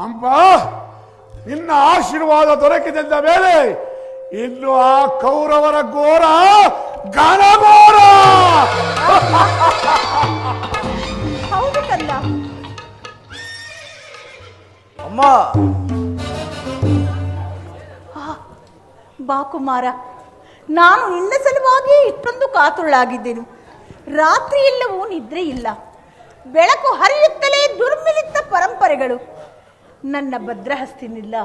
Speaker 4: ಅಂಬ, ನಿನ್ನ ಆಶೀರ್ವಾದ ದೊರಕಿದ ಮೇಲೆ ಇನ್ನು ಆ ಕೌರವರ ಘೋರ ಘನಘೋರ.
Speaker 2: ಹೌದು ಕಂದ.
Speaker 5: ಅಮ್ಮ,
Speaker 2: ಬಾ ಕುಮಾರ, ನಾನು ನಿನ್ನ ಸಲುವಾಗಿ ಇಷ್ಟೊಂದು ಕಾತುಳ್ಳಾಗಿದ್ದೆನು. ರಾತ್ರಿ ಎಲ್ಲವೂ ನಿದ್ರೆ ಇಲ್ಲ, ಬೆಳಕು ಹರಿಯುತ್ತಲೇ ದುರ್ಮಿಲಿತ ಪರಂಪರೆಗಳು. ನನ್ನ ಭದ್ರಹಸ್ತಿನಿಲ್ಲ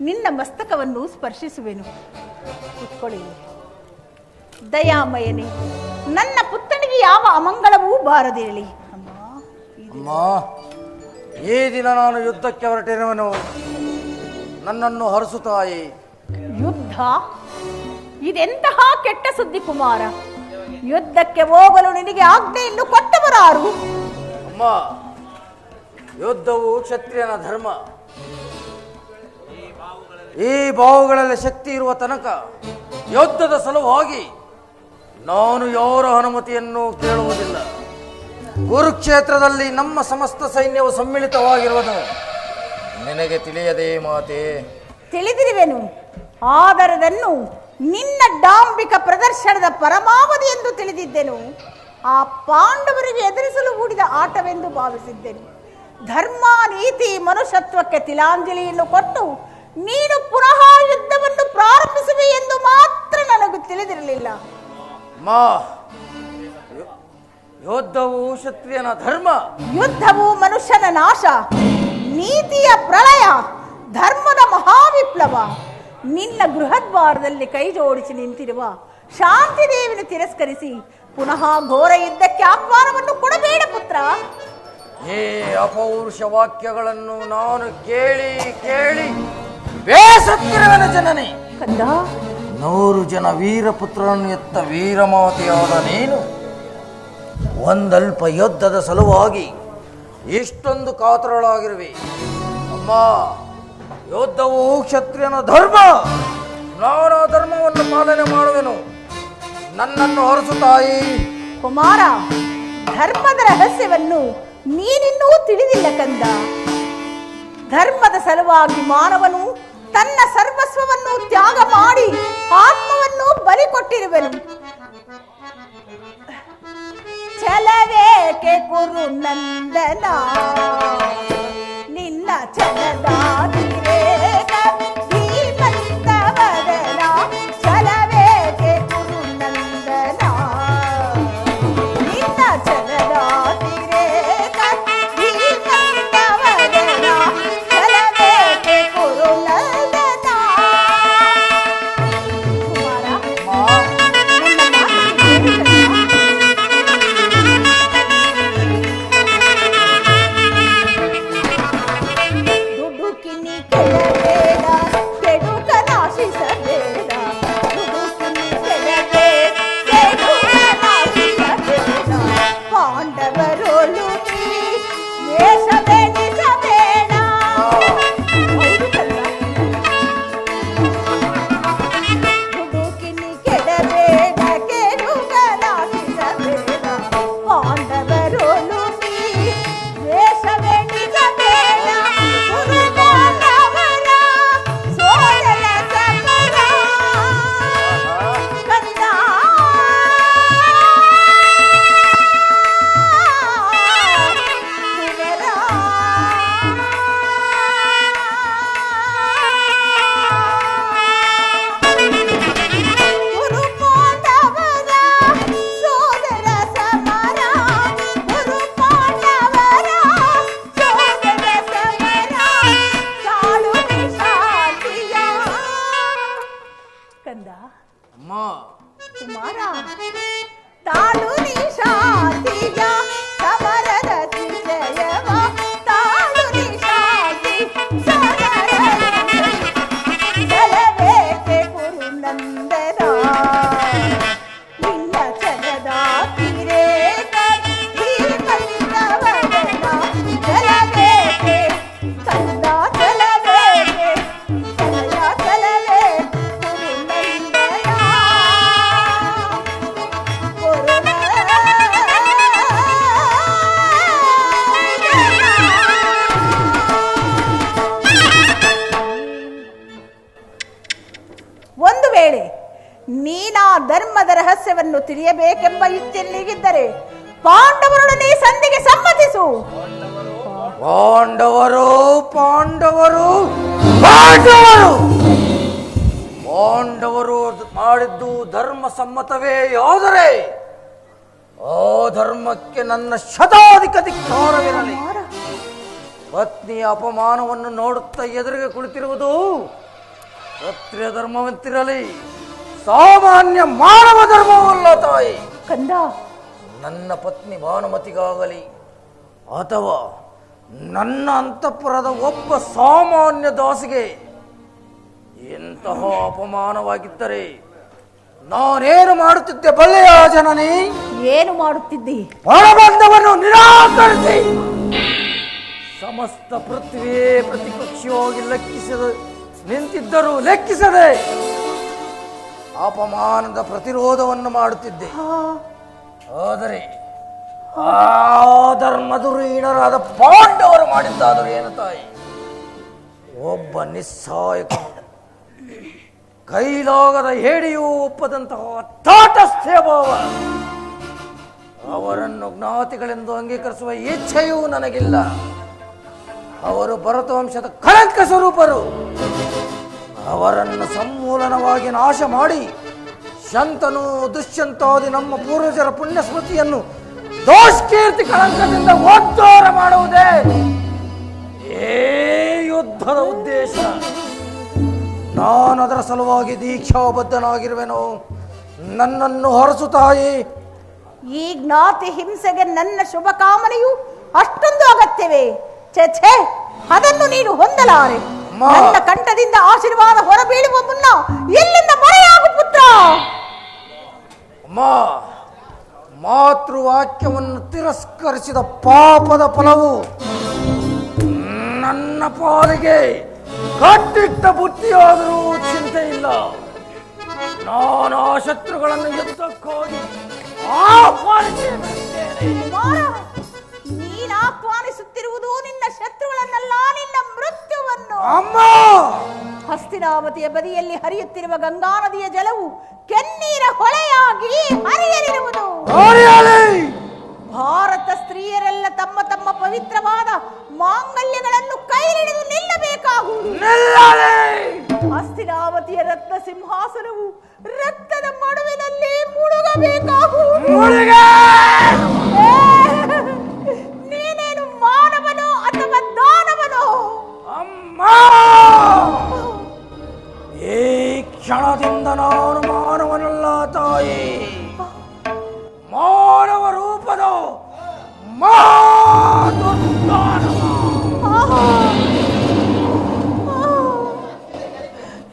Speaker 2: ನಿನ್ನ ಮಸ್ತಕವನ್ನು ಸ್ಪರ್ಶಿಸುವೆನು. ಕುತ್ಕೊಳ್ಳಿ. ದಯಾಮಯನೇ, ನನ್ನ ಪುತ್ರನಿಗೆ ಯಾವ ಅಮಂಗಳವೂ ಬಾರದಿರಲಿ.
Speaker 5: ಅಮ್ಮ, ಈ ದಿನ ನಾನು ಯುದ್ಧಕ್ಕೆ ಹೊರಟಿರುವನು, ನನ್ನನ್ನು ಹರಸು ತಾಯಿ.
Speaker 2: ಯುದ್ಧ? ಇದೆಂತಹ ಕೆಟ್ಟ ಸುದ್ದಿ ಕುಮಾರ. ಯುದ್ಧಕ್ಕೆ ಹೋಗಲು ನಿನಗೆ ಆಜ್ಞೆಯನ್ನು ಕೊಟ್ಟವರಾರು?
Speaker 5: ಅಮ್ಮ, ಯುದ್ಧವು ಕ್ಷತ್ರಿಯನ ಧರ್ಮ. ಈ ಬಾವುಗಳಲ್ಲಿ ಶಕ್ತಿ ಇರುವ ತನಕ ಯುದ್ಧದ ಸಲುವಾಗಿ ನಾನು ಯಾರ ಅನುಮತಿಯನ್ನು ಕೇಳುವುದಿಲ್ಲ. ಕುರುಕ್ಷೇತ್ರದಲ್ಲಿ ನಮ್ಮ ಸಮಸ್ತ ಸೈನ್ಯವು ಸಮ್ಮಿಳಿತವಾಗಿರುವುದು ನಿನಗೆ ತಿಳಿಯದೇ ಮಾತೆ?
Speaker 2: ತಿಳಿದಿರುವೆನು, ಆದರದನ್ನು ನಿನ್ನ ಡಾಂಬಿಕ ಪ್ರದರ್ಶನದ ಪರಮಾವಧಿ ಎಂದು ತಿಳಿದಿದ್ದೆನು. ಆ ಪಾಂಡವರಿಗೆ ಎದುರಿಸಲು ಹೂಡಿದ ಆಟವೆಂದು ಭಾವಿಸಿದ್ದೇನೆ. ಧರ್ಮ, ನೀತಿ, ಮನುಷ್ಯತ್ವಕ್ಕೆ ತಿಲಾಂಜಲಿಯನ್ನು ಕೊಟ್ಟು ನೀನು ಪುನಃ ಯುದ್ಧವನ್ನು ಪ್ರಾರಂಭಿಸುವೆ ಎಂದು ಮಾತ್ರ ನನಗೂ ತಿಳಿದಿರಲಿಲ್ಲ.
Speaker 5: ಯೋಧವು ಕ್ಷತ್ರಿಯನ ಧರ್ಮ,
Speaker 2: ಯುದ್ಧವು ಮನುಷ್ಯನ ನಾಶ, ನೀತಿಯ ಪ್ರಳಯ, ಧರ್ಮದ ಮಹಾವಿಪ್ಲವ. ನಿನ್ನ ಗೃಹದ್ವಾರದಲ್ಲಿ ಕೈ ಜೋಡಿಸಿ ನಿಂತಿರುವ ಶಾಂತಿದೇವಿನ ತಿರಸ್ಕರಿಸಿ ಪುನಃ ಘೋರ ಯುದ್ಧಕ್ಕೆ ಆಹ್ವಾನವನ್ನು ಕೊಡಬೇಡ ಪುತ್ರ.
Speaker 5: ಈ ಅಪೌರುಷ ವಾಕ್ಯಗಳನ್ನು ನಾನು ಕೇಳಿ ಕೇಳಿ ಬೇಸತ್ತಿರುವೆನ ಜನನೇ.
Speaker 2: ಕಂದ,
Speaker 5: 100 ಜನ ವೀರಪುತ್ರರನ್ನು ಎತ್ತ ವೀರಮಾತೆಯಾದ ನೀನು ಒಂದಲ್ಪ ಯುದ್ಧದ ಸಲುವಾಗಿ ಇಷ್ಟೊಂದು ಕಾತರಳಾಗಿರುವೆ. ಅಮ್ಮ, ಯುದ್ಧವು ಕ್ಷತ್ರಿಯನ ಧರ್ಮ, ನಾನು ಆ ಧರ್ಮವನ್ನು ಪಾಲನೆ ಮಾಡುವೆನು. ನನ್ನನ್ನು ಹೊರಸು ತಾಯಿ.
Speaker 2: ಕುಮಾರ, ಧರ್ಮದ ರಹಸ್ಯವನ್ನು ನೀನಿನ್ನೂ ತಿಳಿದಿಲ್ಲ ಕಂದ. ಧರ್ಮದ ಸಲುವಾಗಿ ಮಾನವನು ತನ್ನ ಸರ್ವಸ್ವವನ್ನು ತ್ಯಾಗ ಮಾಡಿ ಆತ್ಮವನ್ನು ಬಲಿ ಕೊಟ್ಟಿರುವನು. ಛಲವೇಕೆ ಕುರು ನಂದನ, ನಿನ್ನ ಛಲದ ಧೀರೇಗ ಧೀಮಂತವದನ. ಛಲವೇಕೆ ಕುರು ನಂದನ, ನಿನ್ನ ಛಲದ ಧೀರೇಗ ಧೀಮಂತವದನ. ಛಲವೇಕೆ ಕುರು ನಂದನ. ಕುಮಾರ, ನನ್ನ ಮಾತನ್ನು ದುಡುಕಿನಿ ಕೆಳಬೇಡ, ಕೆಡುಕ ನಾಶಿಸಬೇಡ. ದುಡುಕಿನಿ ಕೆಳಬೇಡ, ಕೆಡುಕ ನಾಶಿಸಬೇಡ. ಪಾಂಡವರೊಳು ನೀ ವೇಷವೆನಿಸಬೇಡ. ಹೌದು ಕಲ್ಲ. ದುಡುಕಿನಿ ಕೆಳಬೇಡ, ಕೆಡುಕ ನಾಶಿಸಬೇಡ. ಪಾಂಡವರೊಳು ನೀ ವೇಷವೆನಿಸಬೇಡ. ಗುರುಪಾಂಡವರ ಸೋದರ ಸಮರ ಕಂದ. ಕುವರ, ಗುರುಪಾಂಡವರ ಸೋದರ ಸಮರ. ಗುರುಪಾಂಡವರ ಸೋದರ ಸಮರ. ತಾಳು ಶಾಂತಿಯ ಕಂದ.
Speaker 5: ಅಮ್ಮ,
Speaker 2: ಕುಮಾರ, ತಾಳು ಶಾಂತಿಯ ಸಮರದ ವಿಷಯವ. ತಾಳು ಶಾಂತಿ ಸಮರದ ಛಲವೇಕೆ ಕುರು ನಂದನ, ನಿನ್ನ ಛಲದ ಧೀರೇಗ ಧೀಮಂತವದನ. ಛಲವೇಕೆ ಕಂದ, ಛಲವೇಕೆ ಛಲಯ ಛಲವೇ ಕುರು ನಂದನ. ಕುರು ಒಂದು ವೇಳೆ ನೀನಾ ಧರ್ಮದ ರಹಸ್ಯವನ್ನು ತಿಳಿಯಬೇಕೆಂಬ ಇಚ್ಛೆಯಲ್ಲಿಗಿದ್ದರೆ ಪಾಂಡವರೊಡನೆ ಸಂಧಿಗೆ ಸಮ್ಮತಿಸು.
Speaker 5: ಪಾಂಡವರು ಪಾಂಡವರು ಪಾಂಡವರು ಪಾಂಡವರು ಮಾಡಿದ್ದು ಧರ್ಮ ಸಮ್ಮತವೇ ಯಾದರೆ ಆ ಧರ್ಮಕ್ಕೆ ನನ್ನ ಶತಾಧಿಕ ಧಿಕ್ಕಾರವಿರಲಿ. ಪತ್ನಿಯ ಅಪಮಾನವನ್ನು ನೋಡುತ್ತಾ ಎದುರಿಗೆ ಕುಳಿತಿರುವುದು ಕ್ಷತ್ರಿಯ ಧರ್ಮವಂತಿರಲಿ, ಸಾಮಾನ್ಯ ಮಾನವ ಧರ್ಮವಲ್ಲ ತಾಯಿ.
Speaker 2: ಕಂದ,
Speaker 5: ನನ್ನ ಪತ್ನಿ ಭಾನುಮತಿಗಾಗಲಿ ಅಥವಾ ನನ್ನ ಅಂತಃಪುರದ ಒಬ್ಬ ಸಾಮಾನ್ಯ ದಾಸಿಗೆ ಎಂತಹ ಅಪಮಾನವಾಗಿದ್ದರೆ ನಾನೇನು ಮಾಡುತ್ತಿದ್ದೆ ಬಲ್ಲೆಯ ಜನನಿ?
Speaker 2: ಏನು ಮಾಡುತ್ತಿದ್ದಿ?
Speaker 5: ಪರಬಂಧವನ್ನು ನಿರಾಕರಿಸಿ ಸಮಸ್ತ ಪೃಥ್ವಿಯೇ ಪ್ರತಿಪಕ್ಷವಾಗಿ ನಿಂತಿದ್ದರೂ ಲೆಕ್ಕಿಸದೆ ಅಪಮಾನದ ಪ್ರತಿರೋಧವನ್ನು ಮಾಡುತ್ತಿದ್ದೆ. ಆದರೆ ಆ ಧರ್ಮದುರೀಣರಾದ ಪಾಂಡವರು ಮಾಡಿದ್ದಾದರೂ ಏನು ತಾಯಿ? ಒಬ್ಬ ನಿಸ್ಸಹಾಯಕ ಕೈಲಾಗದ ಹೇಡಿಯೂ ಒಪ್ಪದಂತಹ ತಾಟಸ್ಥ್ಯ ಭಾವ. ಆ ಅವರನ್ನು ಜ್ಞಾತಿಗಳೆಂದು ಅಂಗೀಕರಿಸುವ ಇಚ್ಛೆಯೂ ನನಗಿಲ್ಲ. ಅವರು ಭರತವಂಶದ ಕಳಂಕ ಸ್ವರೂಪರು. ಅವರನ್ನು ಸಮೂಲನವಾಗಿ ನಾಶ ಮಾಡಿ ಶಂತನು ದುಷ್ಯಂತಾದಿ ನಮ್ಮ ಪೂರ್ವಜರ ಪುಣ್ಯ ಸ್ಮೃತಿಯನ್ನು ದೋಷ್ಕೀರ್ತಿ ಕಳಂಕದಿಂದ ಉದ್ಧಾರ ಮಾಡುವುದೇ ಈ ಯುದ್ಧದ ಉದ್ದೇಶ. ನಾನು ಅದರ ಸಲುವಾಗಿ ದೀಕ್ಷಾಬದ್ಧನಾಗಿರುವೆನು. ನನ್ನನ್ನು ಹೊರಸು ತಾಯಿ.
Speaker 2: ಈ ಜ್ಞಾತಿ ಹಿಂಸೆಗೆ ನನ್ನ ಶುಭ ಕಾಮನೆಯು ಅಷ್ಟೊಂದು ಅಗತ್ಯವೇ? ಛೇ, ಅದನ್ನು ನೀನು ಹೊಂದಲಾರೆ. ನನ್ನ ಕಂಠದಿಂದ ಆಶೀರ್ವಾದ ಹೊರಬೀಳುವ ಮುನ್ನ ಎಲ್ಲಿಂದ ಮರೆಯಾಗು ಪುತ್ರ.
Speaker 5: ಮಾತೃವಾಕ್ಯವನ್ನು ತಿರಸ್ಕರಿಸಿದ ಪಾಪದ ಫಲವು ನನ್ನ ಪಾಲಿಗೆ ಕಟ್ಟಿಟ್ಟ ಬುತ್ತಿಯಾದರೂ ಚಿಂತೆ ಇಲ್ಲ. ನಾನು ಆ ಶತ್ರುಗಳನ್ನು ಯುದ್ಧಕ್ಕಾಗಿ
Speaker 2: ನೀನು ಆಹ್ವಾನಿಸುತ್ತಿರುವುದು ನಿನ್ನ ಶತ್ರುಗಳನ್ನಲ್ಲ, ನಿನ್ನ ಮೃತ್ಯುವನ್ನು.
Speaker 5: ಅಮ್ಮ,
Speaker 2: ಹಸ್ತಿನಾವತಿಯ ಬದಿಯಲ್ಲಿ ಹರಿಯುತ್ತಿರುವ ಗಂಗಾ ನದಿಯ ಜಲವು ಕೆನ್ನೀರ ಹೊಳೆಯಾಗಿ ಹರಿಯಲಿರುವುದು. ಭಾರತ ಸ್ತ್ರೀಯರೆಲ್ಲ ತಮ್ಮ ತಮ್ಮ ಪವಿತ್ರವಾದ ಮಾಂಗಲ್ಯಗಳನ್ನು ಕೈಲಿಡಿದು ನಿಲ್ಲಬೇಕಾಗುವುದು. ಹಸ್ತಿನಾವತಿಯ ರತ್ನ ಸಿಂಹಾಸನವು ರಕ್ತದ ಮಡುವಿನಲ್ಲಿ ಮುಳುಗಬೇಕಾಗುವುದು. ನೀನೇನು ಮಾನವನೋ ಅಥವಾ ದಾನವನೋ?
Speaker 5: ಅಮ್ಮ, ಈ ಕ್ಷಣದಿಂದ ನಾನು ಮಾನವನಲ್ಲ ತಾಯಿ. ಮಾನವ ರೂಪದ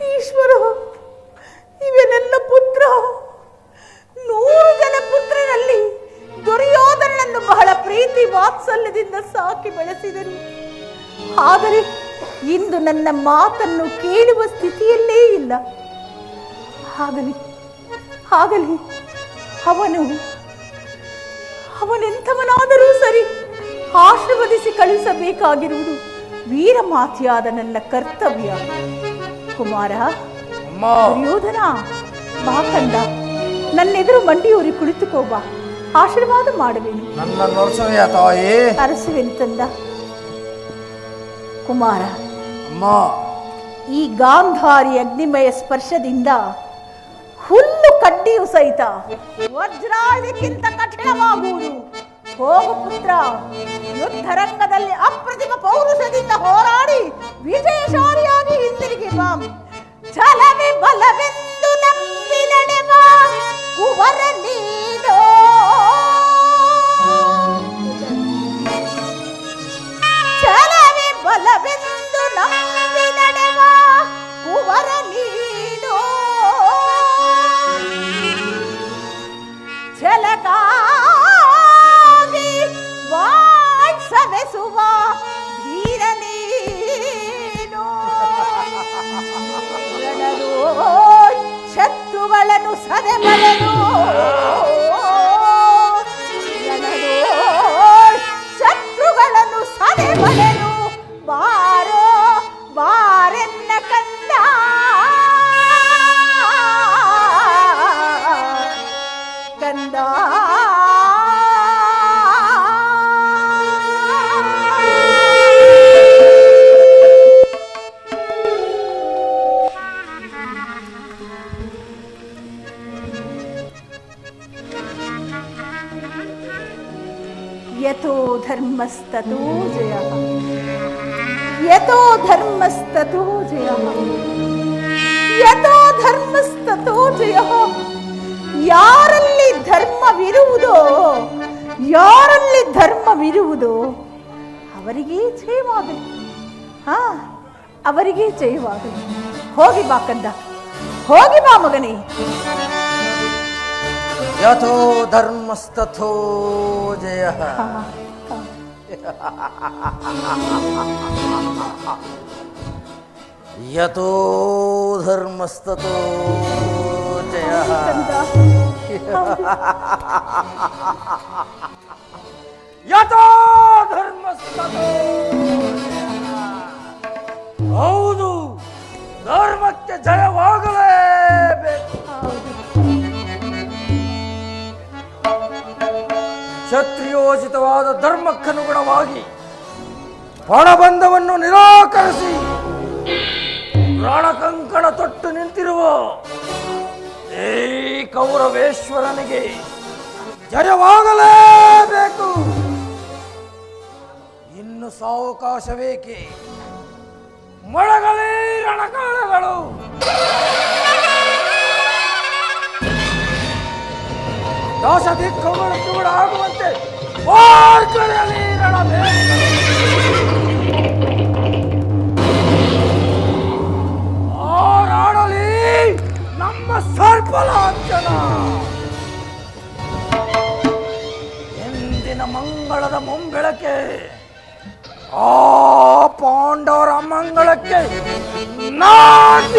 Speaker 2: ಈಶ್ವರ, ಇವೆ ನನ್ನ ಪುತ್ರ. 100 ಜನ ಪುತ್ರರಲ್ಲಿ ದುರ್ಯೋಧನನನ್ನು ಬಹಳ ಪ್ರೀತಿ ವಾತ್ಸಲ್ಯದಿಂದ ಸಾಕಿ ಬೆಳೆಸಿದರು. ಆದರೆ ಇಂದು ನನ್ನ ಮಾತನ್ನು ಕೇಳುವ ಸ್ಥಿತಿಯಲ್ಲೇ ಇಲ್ಲ. ಆಗಲಿ ಅವನೆಂಥವನಾದರೂ ಸರಿ, ಆಶೀರ್ವದಿಸಿ ಕಳುಹಿಸಬೇಕಾಗಿರುವುದು ವೀರಮಾತಿಯಾದ ನನ್ನ ಕರ್ತವ್ಯ. ಕುಮಾರ, ದುರ್ಯೋಧನ, ಬಾ ಕಂದ, ನನ್ನೆದುರು ಮಂಡಿಯೂರಿ ಕುಳಿತುಕೋಬಾ, ಆಶೀರ್ವಾದ ಮಾಡುವೆನು. ಅರಸುವೆನು ತಂದ. ಕುಮಾರ, ಈ ಗಾಂಧಾರಿ ಅಗ್ನಿಮಯ ಸ್ಪರ್ಶದಿಂದ ಹುಲ್ಲು ಕಡ್ಡಿಯು ಸಹಿತ ವಜ್ರಾಯುಧಕ್ಕಿಂತ ಕಠಿಣವಾಗುವುದು. ಹೋಗು ಪುತ್ರ, ಯುದ್ಧರಂಗದಲ್ಲಿ ಅಪ್ರತಿಮ ಪೌರುಷದಿಂದ ಹೋರಾಡಿ ವಿಜಯಶಾಲಿಯಾಗಿ ಹಿಂದಿರುಗಿ ಬಾ. ಛಲವೇ ಬಲವೆಂದು ನಂಬಿ ನಡೆವ ಕುವರ ನೀನೋ. ಛಲವೇ ಬಲವೆಂದು ನಂಬಿ ನಡೆವ ಕುವರ ನೀನೋ. ಛಲಕ್ಕಾಗಿ ವಾತ್ಸವೆಸುವ ಧೀರ ನೀನು. ಶತ್ರುಗಳನ್ನು ಸದೆಬಡೆದು ಶತ್ರುಗಳನ್ನು ಸದೆಬಡೆದು ಬಾರೋ ಬಾರೆನ್ನ ಕಂದ. ಕಂದ ಯಥೋ ಧರ್ಮಸ್ತತೋ ಜಯಃ, ಯಥೋ ಧರ್ಮಸ್ತತೋ ಜಯಃ, ಯಥೋ ಧರ್ಮಸ್ತತೋ ಜಯಃ. ಯಾರಲ್ಲಿ ಧರ್ಮವಿರುವುದೋ ಅವರಿಗೆ ಜಯವಾಗಲಿ. ಅವರಿಗೆ ಜಯವಾಗಲಿ. ಹೋಗಿ ಬಾ ಕಂದ, ಹೋಗಿ ಬಾ ಮಗನೇ.
Speaker 5: ಯಥೋ ಧರ್ಮಸ್ತಥೋ ಜಯಃ. ಯಥೋ ಧರ್ಮಸ್ತಥೋ ಜಯಃ. ಯಥೋ ಧರ್ಮಸ್ತಥೋ ಜಯಃ. ಹೌದು, ಧರ್ಮಕ್ಕೆ ಜಯವಾಗಲೇಬೇಕು. ಕ್ಷತ್ರಿಯೋಚಿತವಾದ ಧರ್ಮಕ್ಕನುಗುಣವಾಗಿ ಪಣಬಂಧವನ್ನು ನಿರಾಕರಿಸಿ ರಣಕಂಕಣ ತೊಟ್ಟು ನಿಂತಿರುವ ಈ ಕೌರವೇಶ್ವರನಿಗೆ ಜಯವಾಗಲೇಬೇಕು. ಇನ್ನು ಸಾವಕಾಶವೇಕೆ? ಮೊಳಗಲೇ ರಣಕಾಳಗಳು. ದೋಷ ದಿಕ್ಕುಗಳು ಕೂಡ ಆಗುವಂತೆ ಓರ್ಕಳೆಯಲಿ ಆಡಲಿ ನಮ್ಮ ಸರ್ಪಲಾಂಛನ. ಎಂದಿನ ಮಂಗಳದ ಮುಂಬೆಳಕೆ ಆ ಪಾಂಡವರ ಮಂಗಳಕ್ಕೆ ನಾಂದಿ